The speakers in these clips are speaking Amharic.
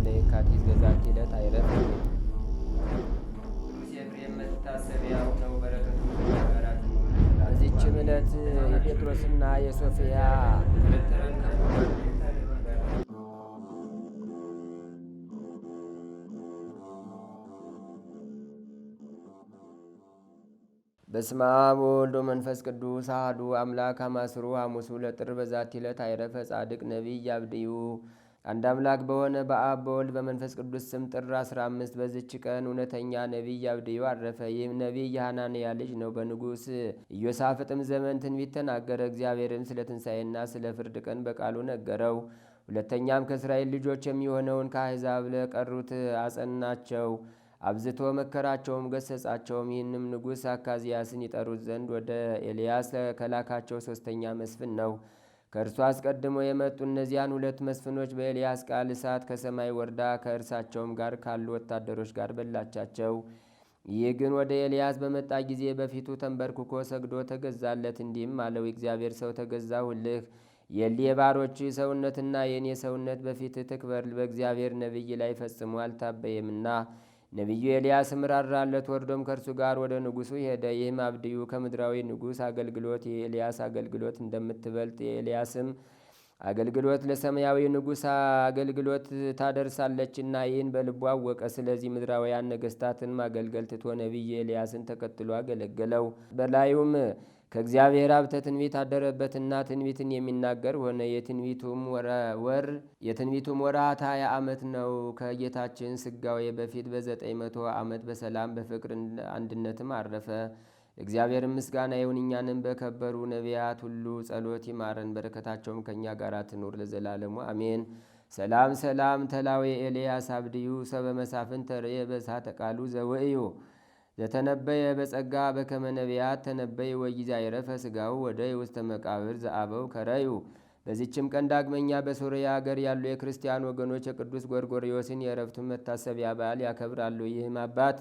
ለየካቲት በዛቲ ዕለት አይረፍ። ቅዱስ ኤፍሬም መታሰቢያው ነው። በረከቱ በዚችም ዕለት የጴጥሮስና የሶፊያ በስመ አብ ወወልድ ወመንፈስ ቅዱስ አሐዱ አምላክ አማስሩ ሐሙሱ ለጥር በዛቲ ዕለት አይረፈ ጻድቅ ነቢይ አብድዩ። አንድ አምላክ በሆነ በአብ በወልድ በመንፈስ ቅዱስ ስም ጥር 15 በዚች ቀን እውነተኛ ነቢይ አብድዩ አረፈ። ይህም ነቢይ የሐናንያ ልጅ ነው። በንጉሥ ኢዮሳፍጥም ዘመን ትንቢት ተናገረ። እግዚአብሔርም ስለ ትንሣኤና ስለ ፍርድ ቀን በቃሉ ነገረው። ሁለተኛም ከእስራኤል ልጆች የሚሆነውን ከአሕዛብ ለቀሩት አጸናቸው። አብዝቶ መከራቸውም ገሰጻቸውም። ይህንም ንጉሥ አካዚያስን ይጠሩት ዘንድ ወደ ኤልያስ ከላካቸው ሦስተኛ መስፍን ነው። ከእርሱ አስቀድሞ የመጡ እነዚያን ሁለት መስፍኖች በኤልያስ ቃል እሳት ከሰማይ ወርዳ ከእርሳቸውም ጋር ካሉ ወታደሮች ጋር በላቻቸው። ይህ ግን ወደ ኤልያስ በመጣ ጊዜ በፊቱ ተንበርክኮ ሰግዶ ተገዛለት። እንዲህም አለው፣ የእግዚአብሔር ሰው ተገዛሁልህ። የሊ የባሮች ሰውነትና የእኔ ሰውነት በፊት ትክበር። በእግዚአብሔር ነቢይ ላይ ፈጽሞ አልታበየምና። ነቢዩ ኤልያስም ራራለት። ወርዶም ከእርሱ ጋር ወደ ንጉሡ ሄደ። ይህም አብድዩ ከምድራዊ ንጉሥ አገልግሎት የኤልያስ አገልግሎት እንደምትበልጥ የኤልያስም አገልግሎት ለሰማያዊ ንጉሥ አገልግሎት ታደርሳለችና ይህን በልቡ አወቀ። ስለዚህ ምድራውያን ነገሥታትን ማገልገል ትቶ ነቢይ ኤልያስን ተከትሎ አገለገለው። በላዩም ከእግዚአብሔር ሀብተ ትንቢት አደረበትና ትንቢትን የሚናገር ሆነ። የትንቢቱም ወራት 20 ዓመት ነው። ከጌታችን ስጋዌ በፊት በ900 ዓመት በሰላም በፍቅር አንድነትም አረፈ። እግዚአብሔር ምስጋና ይሁን፣ እኛንም በከበሩ ነቢያት ሁሉ ጸሎት ይማረን፣ በረከታቸውም ከእኛ ጋር ትኑር ለዘላለሙ አሜን። ሰላም ሰላም ተላዌ ኤልያስ አብድዩ ሰበ መሳፍን ተርኤ በእሳተ ቃሉ ዘወእዩ ዘተነበየ በጸጋ በከመ ነቢያት ተነበየ ወጊዜ አይረፈ ስጋው ወደ ውስተ መቃብር ዘአበው ከረዩ። በዚችም ቀን ዳግመኛ በሶርያ አገር ያሉ የክርስቲያን ወገኖች የቅዱስ ጎርጎርዮስን የዕረፍቱን መታሰቢያ በዓል ያከብራሉ። ይህም አባት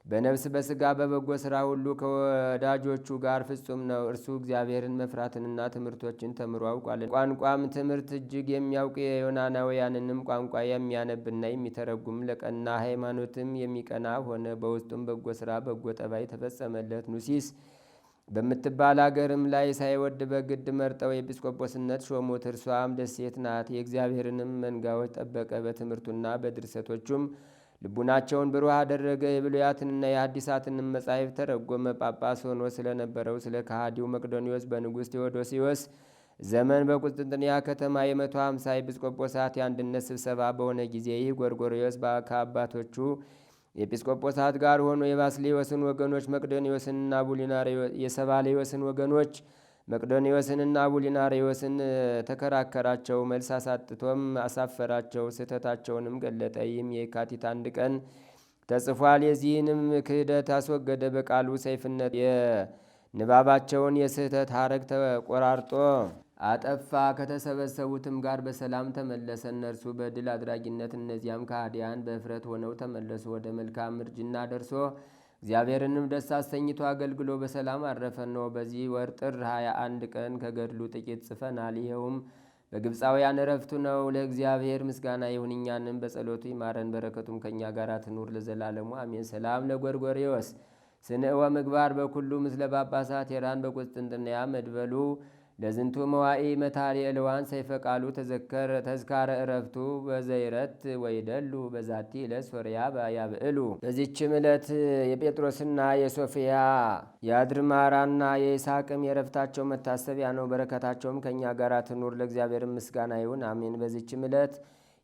በነፍስ በሥጋ በበጎ ሥራ ሁሉ ከወዳጆቹ ጋር ፍጹም ነው። እርሱ እግዚአብሔርን መፍራትንና ትምህርቶችን ተምሮ አውቋል። ቋንቋም ትምህርት እጅግ የሚያውቅ የዮናናውያንንም ቋንቋ የሚያነብና የሚተረጉም ለቀና ሃይማኖትም የሚቀና ሆነ። በውስጡም በጎ ሥራ በጎ ጠባይ ተፈጸመለት። ኑሲስ በምትባል አገርም ላይ ሳይወድ በግድ መርጠው ኤጲስቆጶስነት ሾሙት። እርሷም ደሴት ናት። የእግዚአብሔርንም መንጋዎች ጠበቀ። በትምህርቱና በድርሰቶቹም ልቡናቸውን ብሩህ አደረገ። የብሉያትንና የሐዲሳትንም መጻሕፍት ተረጎመ። ጳጳስ ሆኖ ስለነበረው ስለ ከሃዲው መቅዶኒዎስ በንጉሥ ቴዎዶሲዎስ ዘመን በቁስጥንጥንያ ከተማ 150 ኤጲስቆጶሳት የአንድነት ስብሰባ በሆነ ጊዜ ይህ ጎርጎርዮስ ከአባቶቹ ኤጲስቆጶሳት ጋር ሆኖ የባስልዮስን ወገኖች መቅዶኒዎስንና የሰባልዮስን ወገኖች መቅዶኒዎስንና ቡሊናሪዎስን ተከራከራቸው። መልስ አሳጥቶም አሳፈራቸው። ስህተታቸውንም ገለጠ። ይህም የካቲት 1 ቀን ተጽፏል። የዚህንም ክህደት አስወገደ። በቃሉ ሰይፍነት የንባባቸውን የስህተት ሐረግ ተቆራርጦ አጠፋ። ከተሰበሰቡትም ጋር በሰላም ተመለሰ። እነርሱ በድል አድራጊነት፣ እነዚያም ከሃዲያን በእፍረት ሆነው ተመለሱ። ወደ መልካም እርጅና ደርሶ እግዚአብሔርንም ደስ አሰኝቶ አገልግሎ በሰላም አረፈ ነው። በዚህ ወር ጥር 21 ቀን ከገድሉ ጥቂት ጽፈናል። ይኸውም በግብፃውያን እረፍቱ ነው። ለእግዚአብሔር ምስጋና ይሁን፣ እኛንም በጸሎቱ ይማረን፣ በረከቱም ከእኛ ጋር ትኑር ለዘላለሙ አሜን። ሰላም ለጎርጎርዮስ ስንእወ ምግባር በኩሉ ምስለ ጳጳሳት ሄራን በቁስጥንጥንያ መድበሉ ለዝንቱ መዋኢ መታሪ እልዋን ሰይፈ ቃሉ ተዝካረ እረፍቱ በዘይረት ወይደሉ በዛቲ ዕለት ሶርያ ያብዕሉ። በዚችም ዕለት የጴጥሮስና የሶፊያ የአድርማራና የይስሐቅም የእረፍታቸው መታሰቢያ ነው። በረከታቸውም ከእኛ ጋር ትኑር ለእግዚአብሔር ምስጋና ይሁን አሜን። በዚችም ዕለት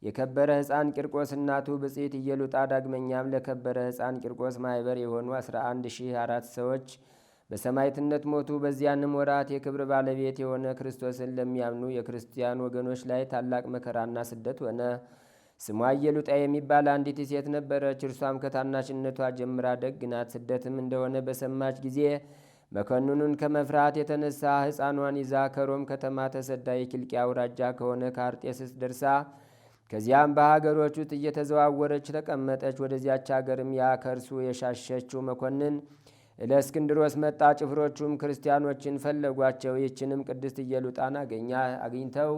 የከበረ ሕፃን ቂርቆስ እናቱ ብጽዕት ኢየሉጣ ዳግመኛም ለከበረ ሕፃን ቂርቆስ ማኅበር የሆኑ 11,004 ሰዎች በሰማዕትነት ሞቱ። በዚያንም ወራት የክብር ባለቤት የሆነ ክርስቶስን ለሚያምኑ የክርስቲያን ወገኖች ላይ ታላቅ መከራና ስደት ሆነ። ስሟ ኢየሉጣ የሚባል አንዲት ሴት ነበረች። እርሷም ከታናሽነቷ ጀምራ ደግ ናት። ስደትም እንደሆነ በሰማች ጊዜ መኮንኑን ከመፍራት የተነሳ ሕፃኗን ይዛ ከሮም ከተማ ተሰዳ የኪልቅያ አውራጃ ከሆነ ከአርጤስስ ደርሳ ከዚያም በሀገሮች ውስጥ እየተዘዋወረች ተቀመጠች። ወደዚያች ሀገርም ያ ከእርሱ የሻሸችው መኮንን ለእስክንድሮስ መጣ። ጭፍሮቹም ክርስቲያኖችን ፈለጓቸው። ይህችንም ቅድስት ኢየሉጣን አግኝተው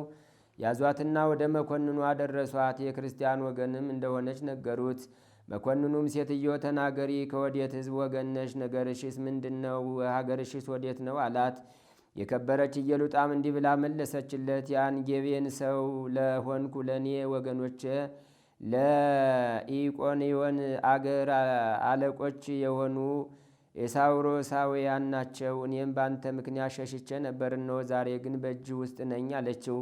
ያዟትና ወደ መኮንኑ አደረሷት። የክርስቲያን ወገንም እንደሆነች ነገሩት። መኮንኑም ሴትዮ ተናገሪ፣ ከወዴት ሕዝብ ወገን ነሽ? ነገርሽስ ምንድን ነው? ሀገርሽስ ወዴት ነው አላት። የከበረች ኢየሉጣም እንዲህ ብላ መለሰችለት። የአንጌቤን ሰው ለሆንኩ ለእኔ ወገኖቼ ለኢቆንዮን አገር አለቆች የሆኑ ኤሳውሮሳውያን ናቸው። እኔም በአንተ ምክንያት ሸሽቼ ነበር፣ እነሆ ዛሬ ግን በእጅ ውስጥ ነኝ አለችው።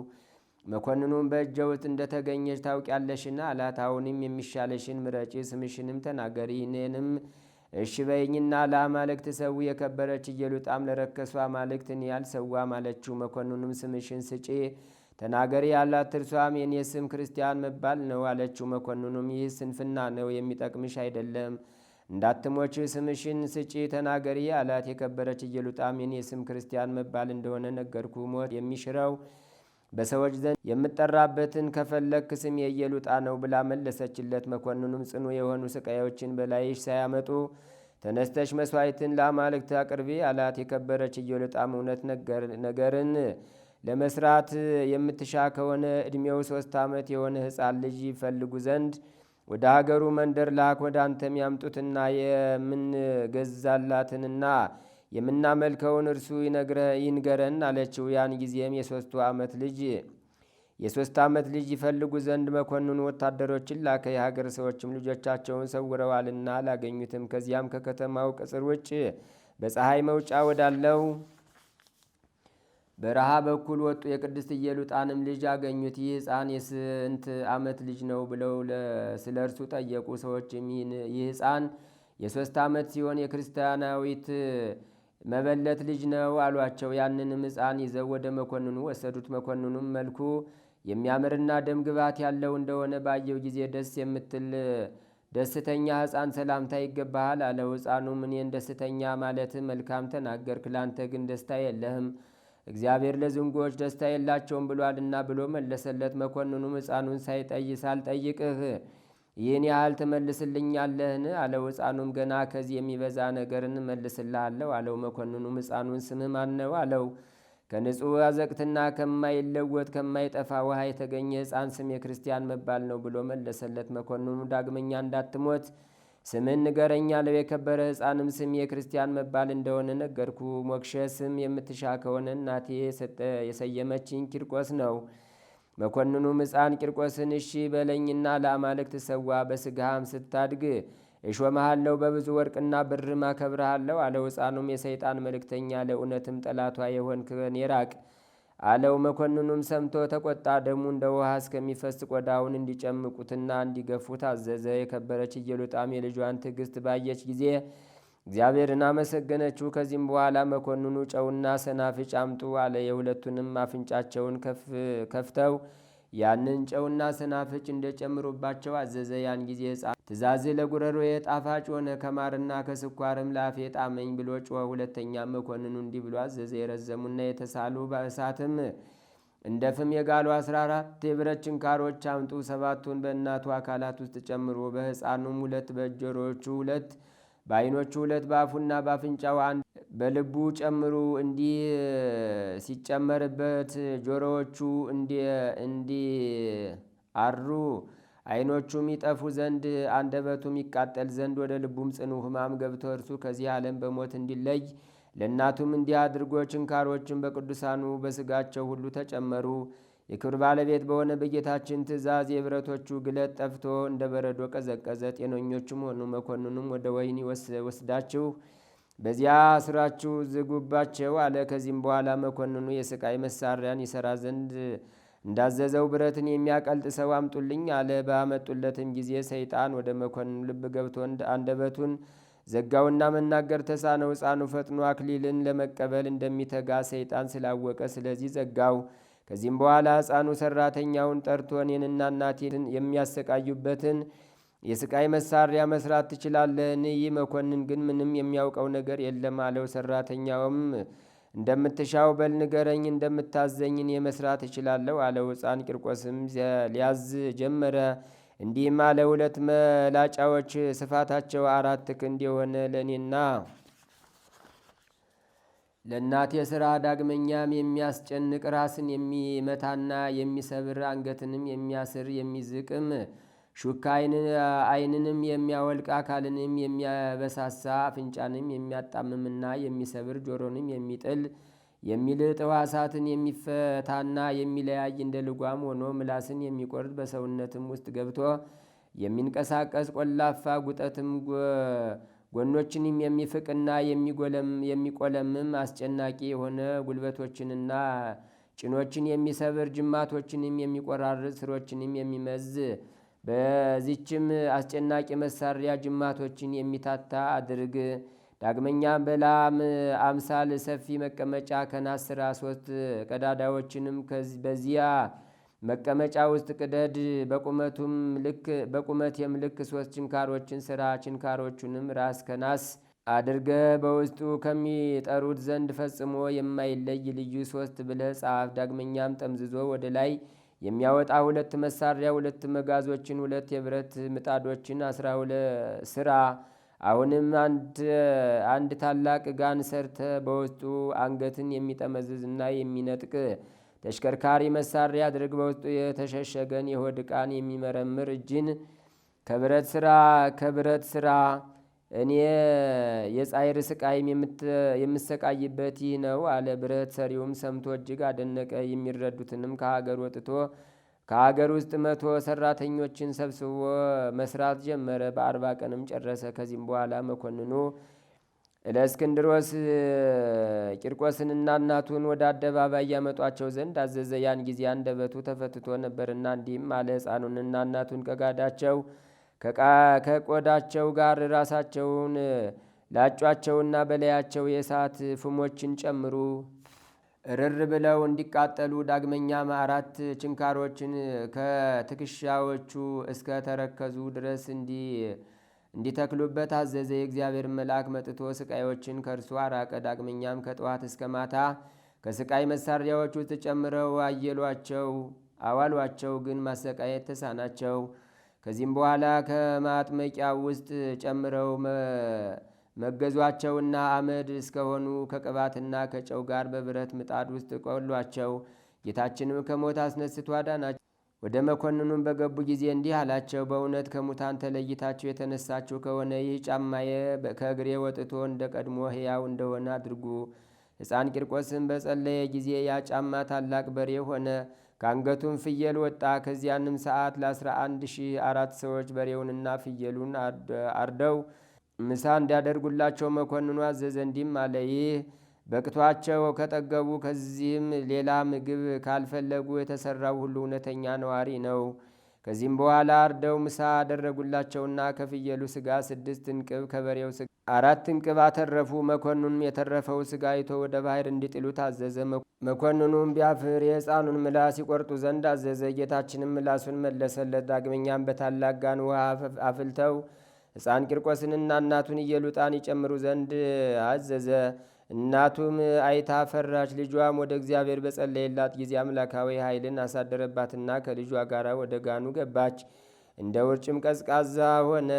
መኮንኑም በእጄ ውስጥ እንደተገኘች ታውቂያለሽና አላት። አሁንም የሚሻለሽን ምረጪ፣ ስምሽንም ተናገሪ፣ እኔንም እሺ በይኝና ለአማልክት ሰው። የከበረች ኢየሉጣም ለረከሱ አማልክት እኔ አልሰዋም አለችው። መኮንኑም ስምሽን ስጪ ተናገሪ አላት። እርሷም የኔ ስም ክርስቲያን መባል ነው አለችው። መኮንኑም ይህ ስንፍና ነው፣ የሚጠቅምሽ አይደለም፣ እንዳትሞች ስምሽን ስጪ ተናገሪ አላት። የከበረች ኢየሉጣም የኔ ስም ክርስቲያን መባል እንደሆነ ነገርኩ። ሞት የሚሽረው በሰዎች ዘንድ የምጠራበትን ከፈለክ ስም የኢየሉጣ ነው ብላ መለሰችለት። መኮንኑም ጽኑ የሆኑ ስቃዮችን በላይሽ ሳያመጡ ተነስተሽ መስዋዕትን ለአማልክት አቅርቢ አላት። የከበረች ኢየሉጣም እውነት ነገርን ለመስራት የምትሻ ከሆነ ዕድሜው 3 ዓመት የሆነ ሕፃን ልጅ ይፈልጉ ዘንድ ወደ ሀገሩ መንደር ላክ፣ ወደ አንተም ያምጡትና የምንገዛላትንና የምናመልከውን እርሱ ይንገረን አለችው። ያን ጊዜም የ3 ዓመት ልጅ ይፈልጉ ዘንድ መኮንኑ ወታደሮችን ላከ። የሀገር ሰዎችም ልጆቻቸውን ሰውረዋልና አላገኙትም። ከዚያም ከከተማው ቅጽር ውጭ በፀሐይ መውጫ ወዳለው በረሃ በኩል ወጡ። የቅድስት ኢየሉጣንም ልጅ አገኙት። ይህ ሕፃን የስንት ዓመት ልጅ ነው ብለው ስለ እርሱ ጠየቁ። ሰዎችም ይህ ሕፃን የ3 ዓመት ሲሆን የክርስቲያናዊት መበለት ልጅ ነው አሏቸው። ያንንም ሕፃን ይዘው ወደ መኮንኑ ወሰዱት። መኮንኑም መልኩ የሚያምርና ደም ግባት ያለው እንደሆነ ባየው ጊዜ ደስ የምትል ደስተኛ ሕፃን ሰላምታ ይገባሃል አለው። ሕፃኑም እኔን ደስተኛ ማለት መልካም ተናገርክ፣ ላንተ ግን ደስታ የለህም፣ እግዚአብሔር ለዝንጎች ደስታ የላቸውም ብሏልና ብሎ መለሰለት። መኮንኑም ሕፃኑን ሳልጠይቅህ ይህን ያህል ትመልስልኛለህን አለው። ሕፃኑም ገና ከዚህ የሚበዛ ነገርን እመልስልሃለሁ አለው። መኮንኑም ሕፃኑን ስምህ ማን ነው አለው። ከንጹሕ አዘቅትና ከማይለወጥ ከማይጠፋ ውሃ የተገኘ ሕፃን ስም የክርስቲያን መባል ነው ብሎ መለሰለት። መኮንኑ ዳግመኛ እንዳትሞት ስምን ንገረኝ አለው። የከበረ ሕፃንም ስም የክርስቲያን መባል እንደሆነ ነገርኩ። ሞክሸ ስም የምትሻ ከሆነ እናቴ የሰየመችኝ ኪርቆስ ነው። መኮንኑም ሕፃን ቂርቆስን እሺ በለኝና ለአማልክት ሰዋ፣ በሥጋህም ስታድግ እሾመሃለሁ፣ በብዙ ወርቅና ብርም አከብረሃለሁ አለው። ሕፃኑም የሰይጣን መልእክተኛ ለእውነትም ጠላቷ የሆንክ ከኔ ራቅ አለው። መኮንኑም ሰምቶ ተቆጣ። ደሙ እንደ ውሃ እስከሚፈስ ቆዳውን እንዲጨምቁትና እንዲገፉት አዘዘ። የከበረች ኢየሉጣም የልጇን ትዕግስት ባየች ጊዜ እግዚአብሔርን አመሰገነችው። ከዚህም በኋላ መኮንኑ ጨውና ሰናፍጭ አምጡ አለ። የሁለቱንም አፍንጫቸውን ከፍተው ያንን ጨውና ሰናፍጭ እንደጨምሩባቸው አዘዘ። ያን ጊዜ ሕፃን ትእዛዝ ለጉረሮዬ ጣፋጭ ሆነ፣ ከማርና ከስኳርም ለአፌ ጣመኝ ብሎ ጮኸ። ሁለተኛም መኮንኑ እንዲህ ብሎ አዘዘ። የረዘሙና የተሳሉ በእሳትም እንደ ፍም የጋሉ 14 የብረት ችንካሮች አምጡ። 7ቱን በእናቱ አካላት ውስጥ ጨምሮ በሕፃኑም 2 በጆሮዎቹ 2 በዓይኖቹ 2 በአፉና በአፍንጫው 1 በልቡ ጨምሩ። እንዲህ ሲጨመርበት ጆሮዎቹ እንዲአሩ ዓይኖቹም ይጠፉ ዘንድ አንደበቱም ይቃጠል ዘንድ ወደ ልቡም ጽኑ ሕማም ገብቶ እርሱ ከዚህ ዓለም በሞት እንዲለይ ለእናቱም እንዲህ አድርጎ ችንካሮችን በቅዱሳኑ በሥጋቸው ሁሉ ተጨመሩ። የክብር ባለቤት በሆነ በጌታችን ትእዛዝ የብረቶቹ ግለት ጠፍቶ እንደ በረዶ ቀዘቀዘ። ጤነኞቹም ሆኑ። መኮንኑም ወደ ወህኒ ወስዳችሁ በዚያ አስራችሁ ዝጉባቸው አለ። ከዚህም በኋላ መኮንኑ የስቃይ መሳሪያን ይሠራ ዘንድ እንዳዘዘው ብረትን የሚያቀልጥ ሰው አምጡልኝ አለ። ባመጡለትም ጊዜ ሰይጣን ወደ መኮንኑ ልብ ገብቶ አንደበቱን ዘጋውና መናገር ተሳነው። ሕፃኑ ፈጥኖ አክሊልን ለመቀበል እንደሚተጋ ሰይጣን ስላወቀ ስለዚህ ዘጋው። ከዚህም በኋላ ሕፃኑ ሠራተኛውን ጠርቶ እኔንና እናቴን የሚያሰቃዩበትን የስቃይ መሳሪያ መስራት ትችላለህን? ይህ መኮንን ግን ምንም የሚያውቀው ነገር የለም አለው። ሠራተኛውም እንደምትሻው በል ንገረኝ፣ እንደምታዘኝን የመስራት እችላለሁ አለው። ሕፃን ቂርቆስም ሊያዝ ጀመረ። እንዲህም አለ፣ 2 መላጫዎች ስፋታቸው 4 ክንድ የሆነ ለእኔና ለእናቴ ሥራ ዳግመኛም የሚያስጨንቅ ራስን የሚመታና የሚሰብር አንገትንም የሚያስር የሚዝቅም ሹካ ዓይንንም የሚያወልቅ አካልንም የሚያበሳሳ አፍንጫንም የሚያጣምምና የሚሰብር ጆሮንም የሚጥል የሚልጥ ሕዋሳትን የሚፈታና የሚለያይ እንደ ልጓም ሆኖ ምላስን የሚቆርጥ በሰውነትም ውስጥ ገብቶ የሚንቀሳቀስ ቆላፋ ጉጠትም ጎኖችንም የሚፍቅና የሚቆለምም አስጨናቂ የሆነ ጉልበቶችንና ጭኖችን የሚሰብር ጅማቶችንም የሚቆራርጥ ስሮችንም የሚመዝ በዚችም አስጨናቂ መሳሪያ ጅማቶችን የሚታታ አድርግ። ዳግመኛም በላም አምሳል ሰፊ መቀመጫ ከናስ ሥራ 3 ቀዳዳዎችንም በዚያ መቀመጫ ውስጥ ቅደድ። በቁመቴም ልክ 3 ችንካሮችን ሥራ። ችንካሮቹንም ራስ ከናስ አድርገ በውስጡ ከሚጠሩት ዘንድ ፈጽሞ የማይለይ ልዩ 3 ብለህ ጻፍ። ዳግመኛም ጠምዝዞ ወደ ላይ የሚያወጣ 2 መሳሪያ 2 መጋዞችን 2 የብረት ምጣዶችን 12 ሥራ። አሁንም አንድ ታላቅ ጋን ሰርተ በውስጡ አንገትን የሚጠመዝዝና የሚነጥቅ ተሽከርካሪ መሳሪያ አድርግ። በውስጡ የተሸሸገን የሆድ ዕቃን የሚመረምር እጅን ከብረት ሥራ። እኔ የጻይር ስቃይም የምሰቃይበት ይህ ነው አለ። ብረት ሰሪውም ሰምቶ እጅግ አደነቀ። የሚረዱትንም ከሀገር ወጥቶ ከሀገር ውስጥ 100 ሰራተኞችን ሰብስቦ መስራት ጀመረ። በ40 ቀንም ጨረሰ። ከዚህም በኋላ መኮንኑ እለእስክንድሮስ ቂርቆስንና እናቱን ወደ አደባባይ ያመጧቸው ዘንድ አዘዘ። ያን ጊዜ አንደበቱ ተፈትቶ ነበርና እንዲህም አለ። ሕፃኑንና እናቱን ከጋዳቸው ከቆዳቸው ጋር ራሳቸውን ላጯቸውና በላያቸው የእሳት ፍሞችን ጨምሩ፣ እርር ብለው እንዲቃጠሉ። ዳግመኛም 4 ችንካሮችን ከትከሻዎቹ እስከ ተረከዙ ድረስ እንዲተክሉበት አዘዘ። የእግዚአብሔር መልአክ መጥቶ ስቃዮችን ከእርሱ አራቀ። ዳግመኛም ከጠዋት እስከ ማታ ከስቃይ መሳሪያዎች ውስጥ ጨምረው አዋሏቸው፣ ግን ማሰቃየት ተሳናቸው። ከዚህም በኋላ ከማጥመቂያ ውስጥ ጨምረው መገዟቸውና አመድ እስከሆኑ ከቅባትና ከጨው ጋር በብረት ምጣድ ውስጥ ቆሏቸው። ጌታችንም ከሞት አስነስቶ አዳናቸው። ወደ መኮንኑም በገቡ ጊዜ እንዲህ አላቸው። በእውነት ከሙታን ተለይታችሁ የተነሳችሁ ከሆነ ይህ ጫማዬ ከእግሬ ወጥቶ እንደ ቀድሞ ሕያው እንደሆነ አድርጉ። ሕፃን ቂርቆስም በጸለየ ጊዜ ያ ጫማ ታላቅ በሬ ሆነ፣ ከአንገቱም ፍየል ወጣ። ከዚያንም ሰዓት ለ11,004 ሰዎች በሬውንና ፍየሉን አርደው ምሳ እንዲያደርጉላቸው መኮንኑ አዘዘ። እንዲህም አለ። ይህ በቅቷቸው ከጠገቡ ከዚህም ሌላ ምግብ ካልፈለጉ የተሰራው ሁሉ እውነተኛ ነዋሪ ነው። ከዚህም በኋላ አርደው ምሳ አደረጉላቸውና ከፍየሉ ስጋ 6 እንቅብ ከበሬው ስጋ 4 እንቅብ አተረፉ። መኮንኑም የተረፈው ስጋ አይቶ ወደ ባህር እንዲጥሉ ታዘዘ። መኮንኑም ቢያፍር የሕፃኑን ምላስ ይቆርጡ ዘንድ አዘዘ። ጌታችንም ምላሱን መለሰለት። ዳግመኛም በታላቅ ጋን ውሃ አፍልተው ሕፃን ቂርቆስንና እናቱን ኢየሉጣን ይጨምሩ ዘንድ አዘዘ። እናቱም አይታ ፈራች። ልጇም ወደ እግዚአብሔር በጸለየላት ጊዜ አምላካዊ ኃይልን አሳደረባትና ከልጇ ጋር ወደ ጋኑ ገባች። እንደ ውርጭም ቀዝቃዛ ሆነ።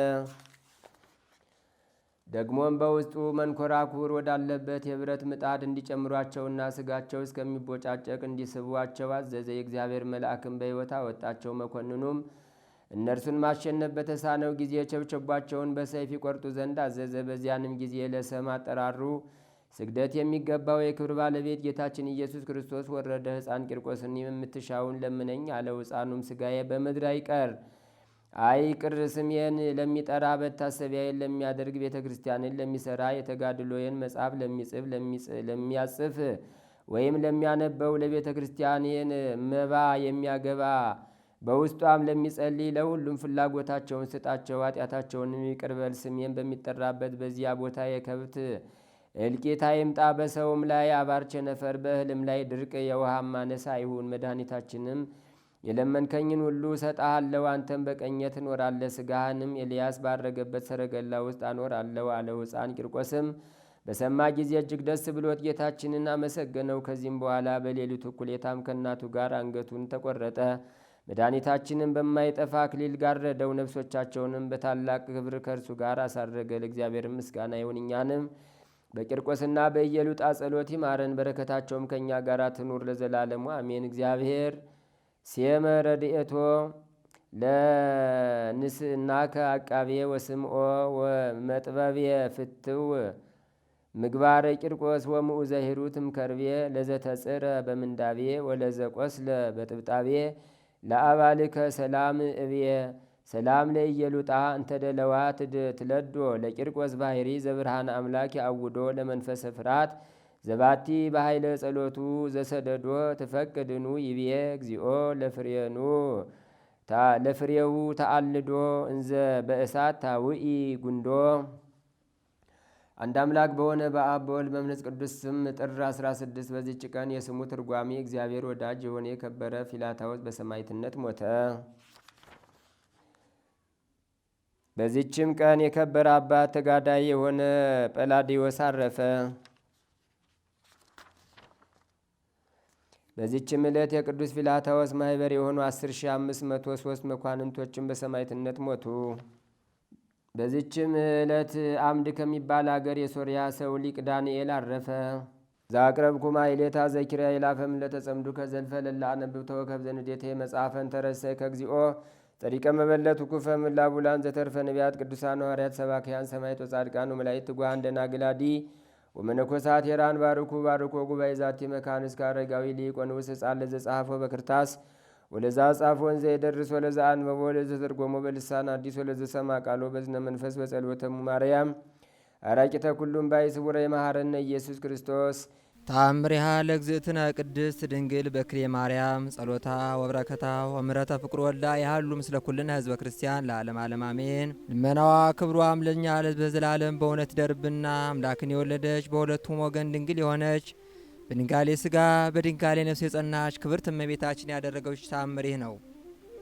ደግሞም በውስጡ መንኮራኩር ወዳለበት የብረት ምጣድ እንዲጨምሯቸውና ስጋቸው እስከሚቦጫጨቅ እንዲስቧቸው አዘዘ። የእግዚአብሔር መልአክም በሕይወት አወጣቸው። መኮንኑም እነርሱን ማሸነፍ በተሳነው ጊዜ ቸብቸቧቸውን በሰይፍ ይቆርጡ ዘንድ አዘዘ። በዚያንም ጊዜ ለስም አጠራሩ ስግደት የሚገባው የክብር ባለቤት ጌታችን ኢየሱስ ክርስቶስ ወረደ። ሕፃን ቂርቆስን የምትሻውን ለምነኝ አለው። ሕፃኑም ስጋዬ በምድር አይቅር፣ ስሜን ለሚጠራ መታሰቢያዬን ለሚያደርግ ቤተ ክርስቲያንን ለሚሠራ የተጋድሎዬን መጽሐፍ ለሚያጽፍ ወይም ለሚያነበው ለቤተ ክርስቲያንን መባ የሚያገባ በውስጧም ለሚጸልይ ለሁሉም ፍላጎታቸውን ስጣቸው፣ ኃጢአታቸውንም ይቅር በል። ስሜን በሚጠራበት በዚያ ቦታ የከብት እልቂት አይምጣ፣ በሰውም ላይ አባር ቸነፈር፣ በእህልም ላይ ድርቅ፣ የውሃም ማነስ አይሁን። መድኃኒታችንም የለመንከኝን ሁሉ እሰጥሃለሁ፣ አንተም በቀኜ ትኖራለህ፣ ሥጋህንም ኤልያስ ባረገበት ሰረገላ ውስጥ አኖራለሁ አለው። ሕፃን ቂርቆስም በሰማ ጊዜ እጅግ ደስ ብሎት ጌታችንን አመሰገነው። ከዚህም በኋላ በሌሊቱ እኩሌታም ከእናቱ ጋር አንገቱን ተቆረጠ። መድኃኒታችንም በማይጠፋ አክሊል ጋረደው። ነፍሶቻቸውንም በታላቅ ክብር ከእርሱ ጋር አሳረገ። ለእግዚአብሔር ምስጋና ይሁን፣ እኛንም በቂርቆስና በኢየሉጣ ጸሎት ይማረን፣ በረከታቸውም ከእኛ ጋር ትኑር ለዘላለሙ አሜን። እግዚአብሔር ሴመ ረድኤቶ ለንስናከ አቃቤ ወስምኦ ወመጥበቤ ፍትው ምግባረ ቂርቆስ ወምኡዘ ሂሩትም ከርቤ ለዘተጽረ በምንዳቤ ወለዘቆስለ በጥብጣቤ ለአባልከ ሰላም እብየ ሰላም ለኢየሉጣ እንተደለዋ ትለዶ ለቂርቆስ ባህሪ ዘብርሃን አምላክ ያውዶ ለመንፈሰ ፍርሃት ዘባቲ በኃይለ ጸሎቱ ዘሰደዶ ትፈቅድኑ ይብየ እግዚኦ ለፍሬው ተአልዶ እንዘ በእሳት ታውኢ ጉንዶ። አንድ አምላክ በሆነ በአብ በወልድ በመንፈስ ቅዱስ ስም ጥር 16 በዚች ቀን የስሙ ትርጓሜ እግዚአብሔር ወዳጅ የሆነ የከበረ ፊላታዎስ በሰማዕትነት ሞተ። በዚችም ቀን የከበረ አባት ተጋዳይ የሆነ ጰላዲዮስ አረፈ። በዚችም ዕለት የቅዱስ ፊላታዎስ ማኅበር የሆኑ 10,503 መኳንንቶችን በሰማዕትነት ሞቱ። በዚችም ዕለት አምድ ከሚባል አገር የሶርያ ሰው ሊቅ ዳንኤል አረፈ። ዛቅረብኩማ ኢሌታ ዘኪርያ ይላፈም ለተጸምዱ ከዘልፈ ለላ አነብብ ተወከብ ዘንዴቴ መጽሐፈን ተረሰይ ከግዚኦ ጸሪቀ መበለት ኩፈ ምላቡላን ዘተርፈ ነቢያት ቅዱሳን ሐዋርያት ሰባክያን ሰማዕት ወጻድቃን ወመላእክት ትጉሃን ደናግላዲ ወመነኮሳት ሄራን ባርኩ ባርኮ ጉባኤ ዛቲ መካን እስከ አረጋዊ ሊቅ ወንውስ ሕፃን ለዘጻሐፎ በክርታስ ወለዛ ጻፎ ወንዘ የደርስ ወለዛ አንበቦ ወለዘ ተርጎሞ በልሳን አዲስ ወለዘ ሰማ ቃሎ በዝነ መንፈስ በጸሎተሙ ማርያም አራቂተ ኩሉም ባይ ስቡረ የመሐረነ ኢየሱስ ክርስቶስ ታምሪሃ ለእግዝእትነ ቅድስት ድንግል በክሌ ማርያም ጸሎታ ወብረከታ ወምረተ ፍቅር ወልዳ ያህሉ ምስለ ኩልነ ህዝበ ክርስቲያን ለዓለም ዓለም አሜን። ልመናዋ ክብሯም ለእኛ በዘላለም በእውነት ደርብና አምላክን የወለደች በሁለቱም ወገን ድንግል የሆነች በድንጋሌ ሥጋ በድንጋሌ ነፍስ የጸናች ክብርት እመቤታችን ያደረገች ታምር ይህ ነው።